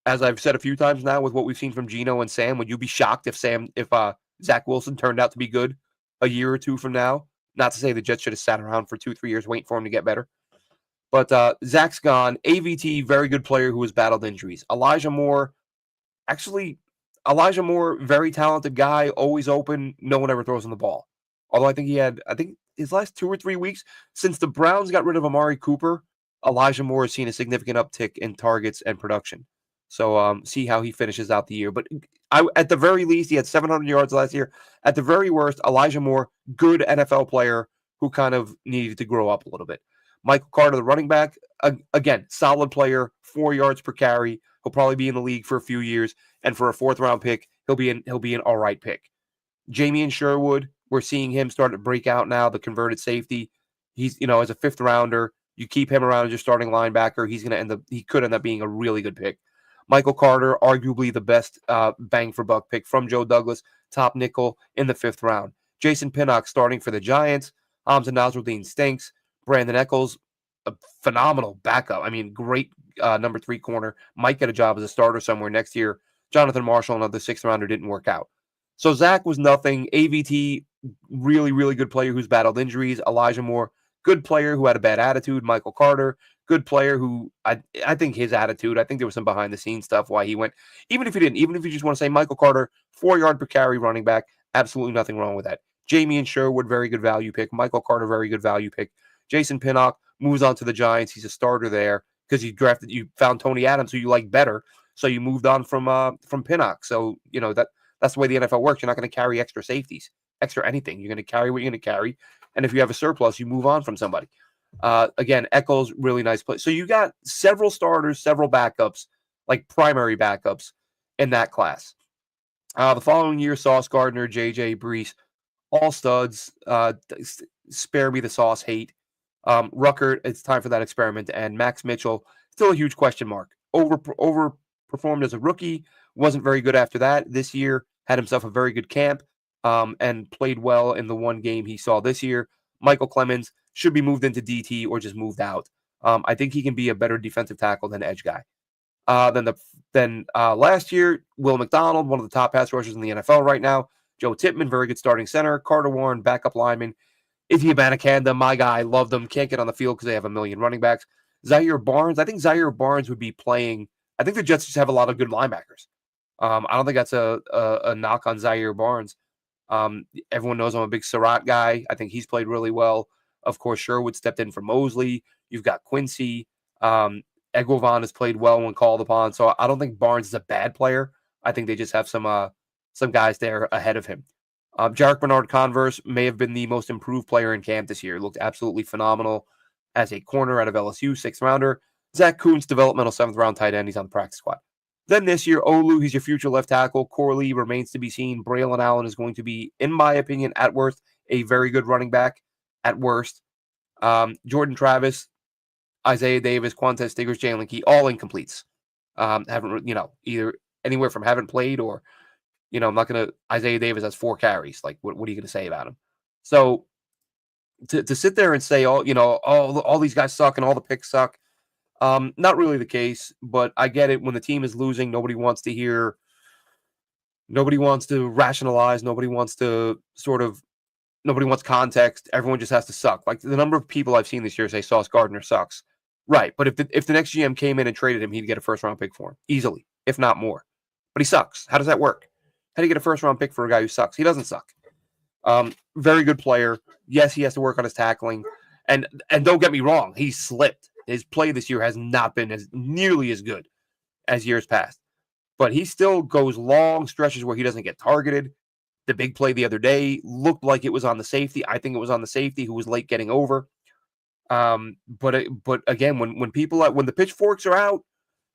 as I've said a few times now, with what we've seen from Geno and Sam, would you be shocked if Zach Wilson turned out to be good a year or two from now? Not to say the Jets should have sat around for 2-3 years waiting for him to get better. But Zach's gone. AVT, very good player who has battled injuries. Elijah Moore, very talented guy, always open. No one ever throws him the ball. Although I think his last 2 or 3 weeks, since the Browns got rid of Amari Cooper, Elijah Moore has seen a significant uptick in targets and production. So see how he finishes out the year. But at the very least, he had 700 yards last year. At the very worst, Elijah Moore, good NFL player who kind of needed to grow up a little bit. Michael Carter, the running back, again, solid player, 4 yards per carry. He'll probably be in the league for a few years, and for a fourth round pick, he'll be an all right pick. Jamie Sherwood, we're seeing him start to break out now. The converted safety, he's as a fifth rounder. You keep him around as your starting linebacker. He could end up being a really good pick. Michael Carter, arguably the best bang for buck pick from Joe Douglas, top nickel in the fifth round. Jason Pinnock starting for the Giants. Hamza Nasruddin stinks. Brandon Eccles, a phenomenal backup. I mean, great number 3 corner. Might get a job as a starter somewhere next year. Jonathan Marshall, another sixth rounder, didn't work out. So Zach was nothing. AVT, really, really good player who's battled injuries. Elijah Moore, good player who had a bad attitude. Michael Carter, good player who I think his attitude, I think there was some behind the scenes stuff why he went. Even if you just want to say Michael Carter, 4 yard per carry running back, absolutely nothing wrong with that. Jamie Sherwood, very good value pick. Michael Carter, very good value pick. Jason Pinnock moves on to the Giants. He's a starter there because you found Tony Adams, who you like better. So you moved on from Pinnock. So, that's the way the NFL works. You're not going to carry extra safeties, extra anything. You're going to carry what you're going to carry. And if you have a surplus, you move on from somebody. Again, Eccles, really nice play. So you got several starters, several backups, like primary backups in that class. The following year, Sauce Gardner, J.J. Brees, all studs. Spare me the Sauce hate. Rucker, it's time for that experiment to end. Max Mitchell, still a huge question mark. Overperformed as a rookie, wasn't very good after that. This year, had himself a very good camp, and played well in the one game he saw this year. Michael Clemens should be moved into DT or just moved out. I think he can be a better defensive tackle than edge guy. Then last year, Will McDonald, one of the top pass rushers in the NFL right now. Joe Tippmann, very good starting center. Carter Warren, backup lineman. Ify Abanikanda, my guy, loved them. Can't get on the field because they have a million running backs. Zaire Barnes, I think Zaire Barnes would be playing. I think the Jets just have a lot of good linebackers. I don't think that's a knock on Zaire Barnes. Everyone knows I'm a big Surratt guy. I think he's played really well. Of course, Sherwood stepped in for Mosley. You've got Quincy. Eguavoen has played well when called upon. So I don't think Barnes is a bad player. I think they just have some guys there ahead of him. Jarek Bernard-Converse may have been the most improved player in camp this year. Looked absolutely phenomenal as a corner out of LSU, 6th rounder. Zach Kuntz, developmental 7th round tight end. He's on the practice squad. Then this year, Olu, he's your future left tackle. Corley remains to be seen. Braylon Allen is going to be, in my opinion, at worst, a very good running back. At worst. Jordan Travis, Isaiah Davis, Quantez Stiggers, Jalen Key, all incompletes. Haven't, either anywhere from haven't played or, I'm not going to, Isaiah Davis has 4 carries. Like, what are you going to say about him? So to sit there and say, all these guys suck and all the picks suck, not really the case, but I get it. When the team is losing, nobody wants to rationalize. Nobody wants context. Everyone just has to suck. Like the number of people I've seen this year say Sauce Gardner sucks. Right. But if the next GM came in and traded him, he'd get a first round pick for him easily, if not more. But he sucks. How does that work? How do you get a first round pick for a guy who sucks? He doesn't suck. Very good player. Yes, he has to work on his tackling. And don't get me wrong, he slipped. His play this year has not been nearly as good as years past. But he still goes long stretches where he doesn't get targeted. The big play the other day looked like it was on the safety. I think it was on the safety who was late getting over. But again, when the pitchforks are out,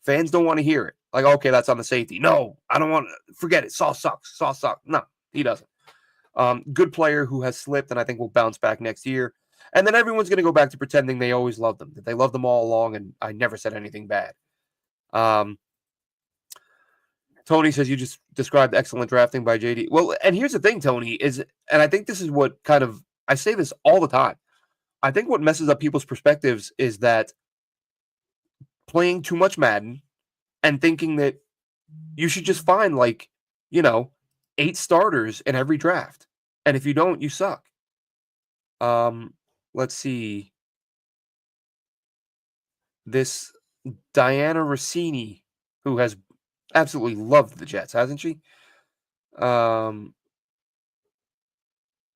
fans don't want to hear it. Like, okay, that's on the safety. No, I don't want to forget it. Sauce sucks. Sauce sucks. No, he doesn't. Good player who has slipped, and I think will bounce back next year. And then everyone's going to go back to pretending they always loved them, that they loved them all along, and I never said anything bad. Tony says you just described excellent drafting by JD. Well, and here's the thing, Tony, and I think this is what I say this all the time. I think what messes up people's perspectives is that playing too much Madden and thinking that you should just find 8 starters in every draft. And if you don't, you suck. Let's see. This Diana Rossini, who has absolutely loved the Jets, hasn't she?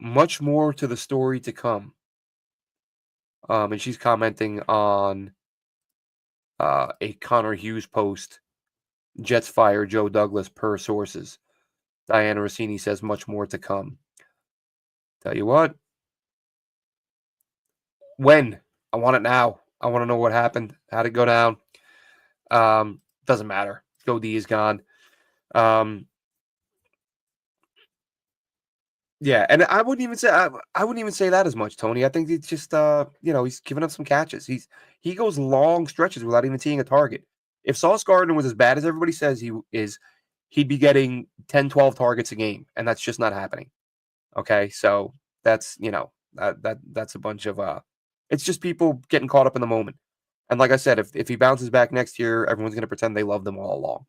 Much more to the story to come. And she's commenting on a Connor Hughes post Jets fire Joe Douglas per sources. Diana Rossini says much more to come. Tell you what. When? I want it now. I want to know what happened. How'd it go down? Doesn't matter. Joe D is gone. Yeah, and I wouldn't even say that as much, Tony. I think it's just he's giving up some catches. He goes long stretches without even seeing a target. If Sauce Gardner was as bad as everybody says he is, he'd be getting 10, 12 targets a game, and that's just not happening. Okay, so that's that's a bunch of it's just people getting caught up in the moment. And like I said, if he bounces back next year, everyone's going to pretend they loved him all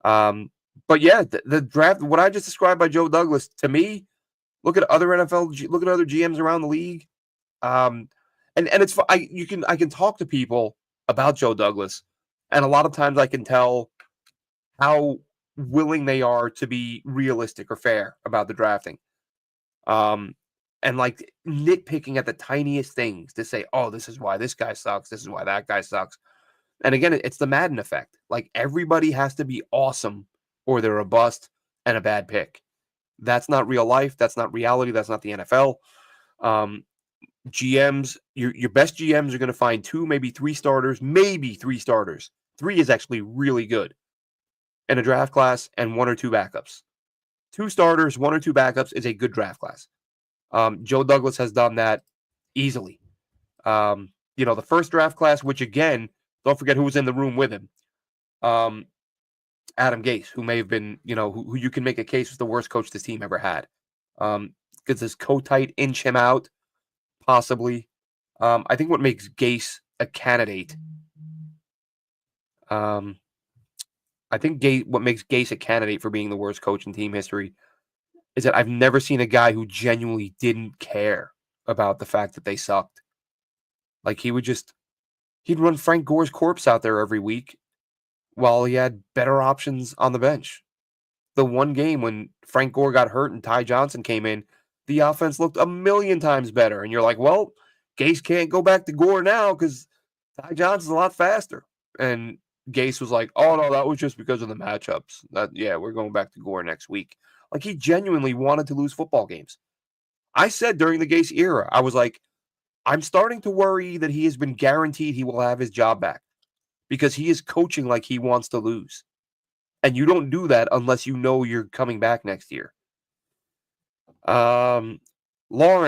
along. But yeah, the draft, what I just described by Joe Douglas, to me, look at other look at other GMs around the league. And it's I can talk to people about Joe Douglas, and a lot of times I can tell how willing they are to be realistic or fair about the drafting. And like nitpicking at the tiniest things to say, oh, this is why this guy sucks. This is why that guy sucks. And again, it's the Madden effect. Like everybody has to be awesome or they're a bust and a bad pick. That's not real life. That's not reality. That's not the NFL. GMs, your best GMs are going to find 2, maybe 3 starters, maybe 3 starters. 3 is actually really good in a draft class, and 1 or 2 backups. 2 starters, 1 or 2 backups is a good draft class. Joe Douglas has done that easily. The first draft class, which again, don't forget who was in the room with him. Adam Gase, who may have been, who you can make a case was the worst coach this team ever had. Because his coat tight, inch him out, possibly. I think what makes Gase a candidate. I think what makes Gase a candidate for being the worst coach in team history is that I've never seen a guy who genuinely didn't care about the fact that they sucked. Like he'd run Frank Gore's corpse out there every week while he had better options on the bench. The one game when Frank Gore got hurt and Ty Johnson came in, the offense looked a million times better. And you're like, well, Gase can't go back to Gore now because Ty Johnson's a lot faster. And Gase was like, oh, no, that was just because of the matchups. We're going back to Gore next week. Like, he genuinely wanted to lose football games. I said during the Gase era, I was like, I'm starting to worry that he has been guaranteed he will have his job back because he is coaching like he wants to lose. And you don't do that unless you know you're coming back next year. Lauren,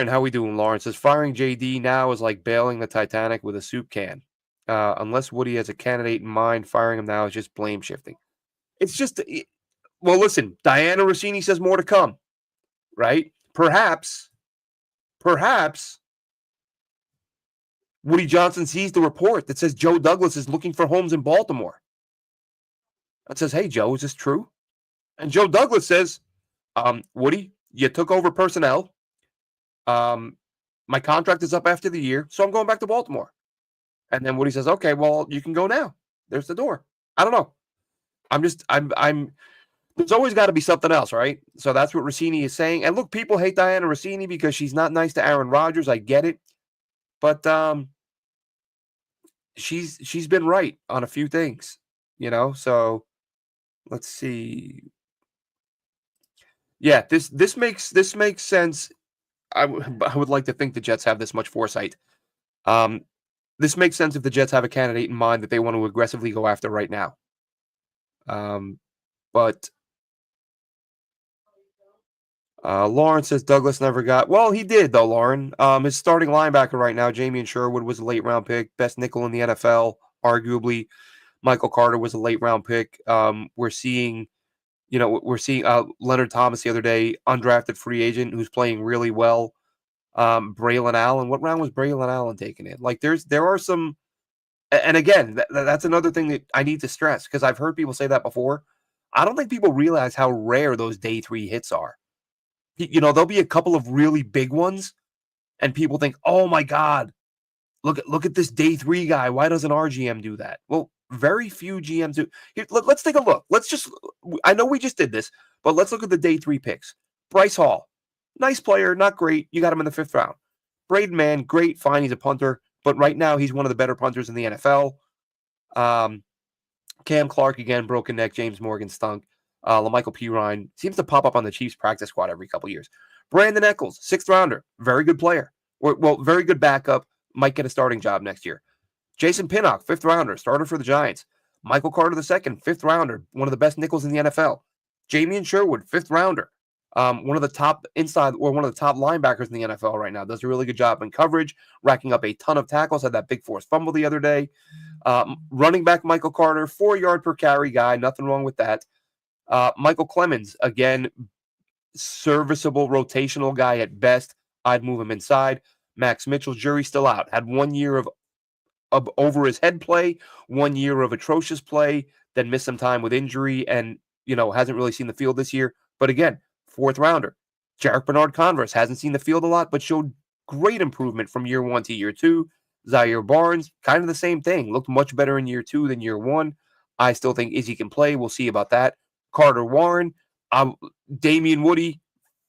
how we doing? Lauren says, firing JD now is like bailing the Titanic with a soup can. Unless Woody has a candidate in mind, firing him now is just blame shifting. It's just, well, listen, Diana Rossini says more to come, right? Perhaps Woody Johnson sees the report that says Joe Douglas is looking for homes in Baltimore. That says, hey, Joe, is this true? And Joe Douglas says, Woody, you took over personnel. My contract is up after the year, so I'm going back to Baltimore. And then Woody says, okay, well, you can go now. There's the door. I don't know. There's always got to be something else, right? So that's what Rossini is saying. And look, people hate Diana Rossini because she's not nice to Aaron Rodgers. I get it. But she's been right on a few things, so let's see. Yeah, this makes sense. I would like to think the Jets have this much foresight. This makes sense if the Jets have a candidate in mind that they want to aggressively go after right now. But Lauren says Douglas never got. Well, he did though, Lauren. His starting linebacker right now, Jamie Sherwood, was a late round pick, best nickel in the NFL, arguably. Michael Carter was a late round pick. We're seeing Leonard Thomas the other day, undrafted free agent who's playing really well. Braylon Allen. What round was Braylon Allen taken in? Like there are some, and again, that's another thing that I need to stress because I've heard people say that before. I don't think people realize how rare those day 3 hits are. There'll be a couple of really big ones, and people think, "Oh my God, look at this day 3 guy. Why doesn't our GM do that?" Well, very few GMs do. Here, let's take a look. I know we just did this, but let's look at the day 3 picks. Bryce Hall, nice player, not great. You got him in the 5th round. Braden Mann, great, fine. He's a punter, but right now he's one of the better punters in the NFL. Cam Clark again, broken neck. James Morgan stunk. LaMichael Pirine seems to pop up on the Chiefs practice squad every couple years. Brandon Eccles, 6th rounder, very good player. Well, very good backup. Might get a starting job next year. Jason Pinnock, 5th rounder, starter for the Giants. Michael Carter II, 5th rounder, one of the best nickels in the NFL. Jamian Sherwood, 5th rounder, one of the top inside or one of the top linebackers in the NFL right now. Does a really good job in coverage, racking up a ton of tackles. Had that big forced fumble the other day. Running back Michael Carter, 4-yard per carry guy. Nothing wrong with that. Michael Clemens, again, serviceable rotational guy at best. I'd move him inside. Max Mitchell, jury's still out. Had 1 year of over his head play, 1 year of atrocious play, then missed some time with injury and, hasn't really seen the field this year. But again, 4th rounder. Jarek Bernard Converse hasn't seen the field a lot, but showed great improvement from year 1 to year 2. Zaire Barnes, kind of the same thing. Looked much better in year 2 than year 1. I still think Izzy can play. We'll see about that. Carter Warren, Damian Woody,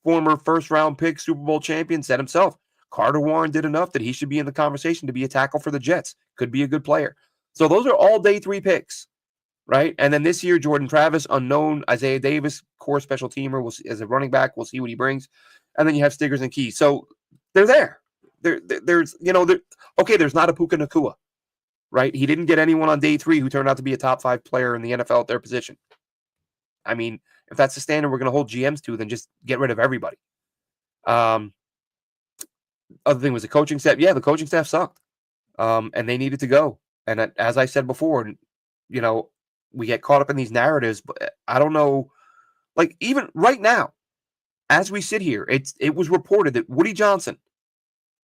former first-round pick, Super Bowl champion, said himself, Carter Warren did enough that he should be in the conversation to be a tackle for the Jets. Could be a good player. So those are all day 3 picks, right? And then this year, Jordan Travis, unknown. Isaiah Davis, core special teamer, as a running back. We'll see what he brings. And then you have Stiggers and Keys. So they're there. There's not a Puka Nacua, right? He didn't get anyone on day 3 who turned out to be a top 5 player in the NFL at their position. I mean, if that's the standard we're going to hold GMs to, then just get rid of everybody. Other thing was the coaching staff. Yeah, the coaching staff sucked. And they needed to go. And as I said before, we get caught up in these narratives, but I don't know. Like, even right now, as we sit here, it was reported that Woody Johnson,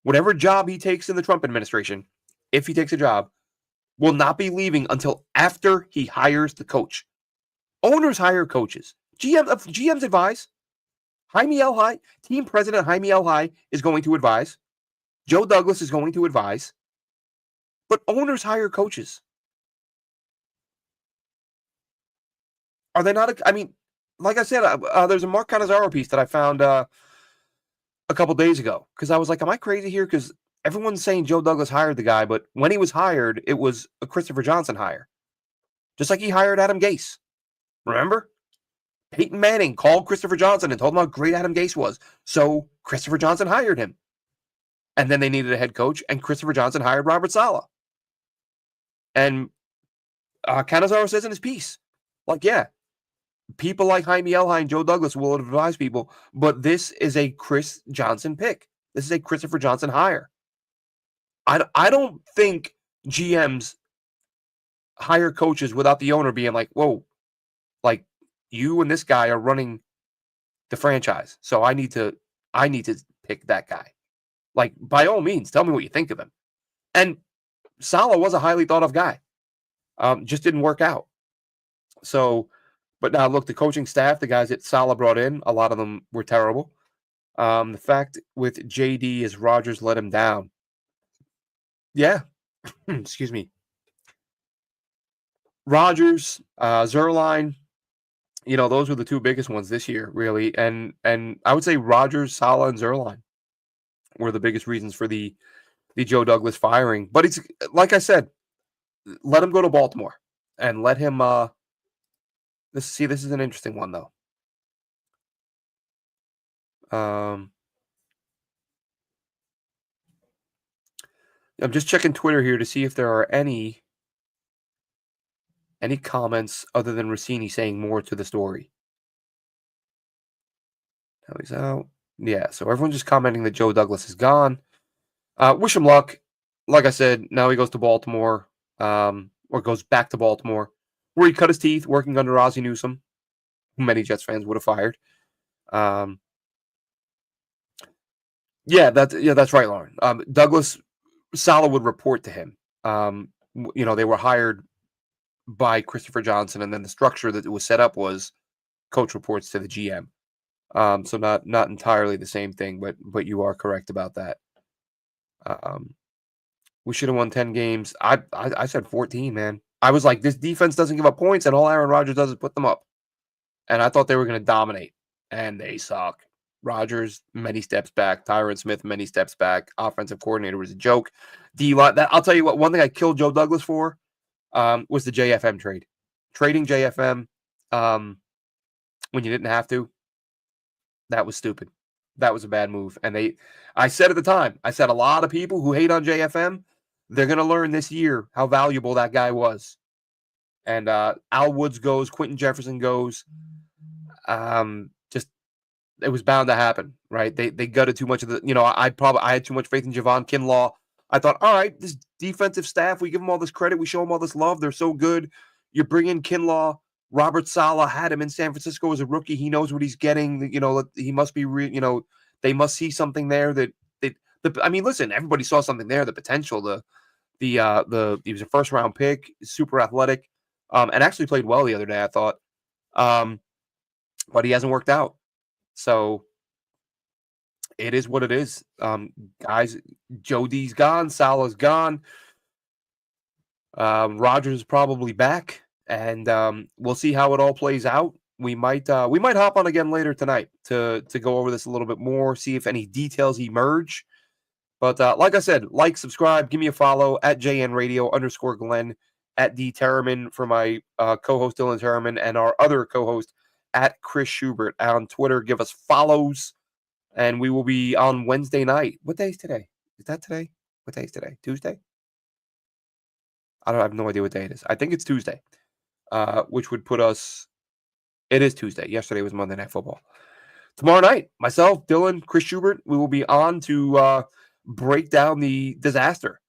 whatever job he takes in the Trump administration, if he takes a job, will not be leaving until after he hires the coach. Owners hire coaches. GMs advise. Jaime L. High, team president Jaime L. High is going to advise. Joe Douglas is going to advise. But owners hire coaches. Are they not? Like I said, there's a Mark Cannizzaro piece that I found a couple days ago. Because I was like, am I crazy here? Because everyone's saying Joe Douglas hired the guy. But when he was hired, it was a Christopher Johnson hire. Just like he hired Adam Gase. Remember? Peyton Manning called Christopher Johnson and told him how great Adam Gase was. So Christopher Johnson hired him. And then they needed a head coach, and Christopher Johnson hired Robert Saleh. And Cannizzaro says in his piece, people like Jaime Elhine and Joe Douglas will advise people, but this is a Chris Johnson pick. This is a Christopher Johnson hire. I don't think GMs hire coaches without the owner being like, whoa, like, you and this guy are running the franchise, so I need to pick that guy. Like, by all means, tell me what you think of him. And Saleh was a highly thought of guy. Just didn't work out. So, but now look, the coaching staff, the guys that Saleh brought in, a lot of them were terrible. The fact with JD is Rodgers let him down. Yeah. Excuse me. Rodgers, Zerline, those were the 2 biggest ones this year, really. And I would say Rodgers, Saleh, and Zerline were the biggest reasons for the Joe Douglas firing. But it's like I said, let him go to Baltimore and let him this is an interesting one though. I'm just checking Twitter here to see if there are any comments other than Rossini saying more to the story. Now he's out. Yeah, so everyone's just commenting that Joe Douglas is gone. Wish him luck. Like I said, now he goes to Baltimore, or goes back to Baltimore, where he cut his teeth working under Ozzie Newsome, who many Jets fans would have fired. That's right, Lauren. Saleh would report to him. They were hired by Christopher Johnson, and then the structure that was set up was coach reports to the GM. So not entirely the same thing, but you are correct about that. We should have won 10 games. I said 14, man. I was like, this defense doesn't give up points, and all Aaron Rodgers does is put them up. And I thought they were going to dominate, and they suck. Rodgers, many steps back. Tyron Smith, many steps back. Offensive coordinator was a joke. D-line, I'll tell you what, one thing I killed Joe Douglas for was the JFM trade. trading JFM when you didn't have to, that was stupid. That was a bad move. And I said at the time, I said a lot of people who hate on JFM, they're going to learn this year how valuable that guy was. And Al Woods goes, Quentin Jefferson goes. Just it was bound to happen, right? They gutted too much of the, I had too much faith in Javon Kinlaw. I thought, all right, this defensive staff, we give them all this credit, we show them all this love, they're so good. You bring in Kinlaw. Robert Saleh had him in San Francisco as a rookie. He knows what he's getting. He must be, they must see something there I mean, listen, everybody saw something there. The potential, he was a first round pick, super athletic, and actually played well the other day, I thought. But he hasn't worked out. So it is what it is. Guys, Joe D's gone, Saleh's gone. Rodgers is probably back, and we'll see how it all plays out. We might hop on again later tonight to go over this a little bit more, see if any details emerge. But like I said, like, subscribe, give me a follow at JNRadio_Glenn, at D Terriman for my co-host Dylan Terriman, and our other co-host at Chris Schubert on Twitter. Give us follows, and we will be on Wednesday night. What day is today? Is that today? What day is today? Tuesday? I have no idea what day it is. I think it's Tuesday, which would put us. It is Tuesday. Yesterday was Monday Night Football. Tomorrow night, myself, Dylan, Chris Schubert, we will be on to break down the disaster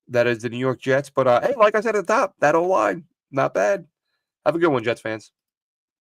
that is the New York Jets. But hey, like I said at the top, that O-line, not bad. Have a good one, Jets fans.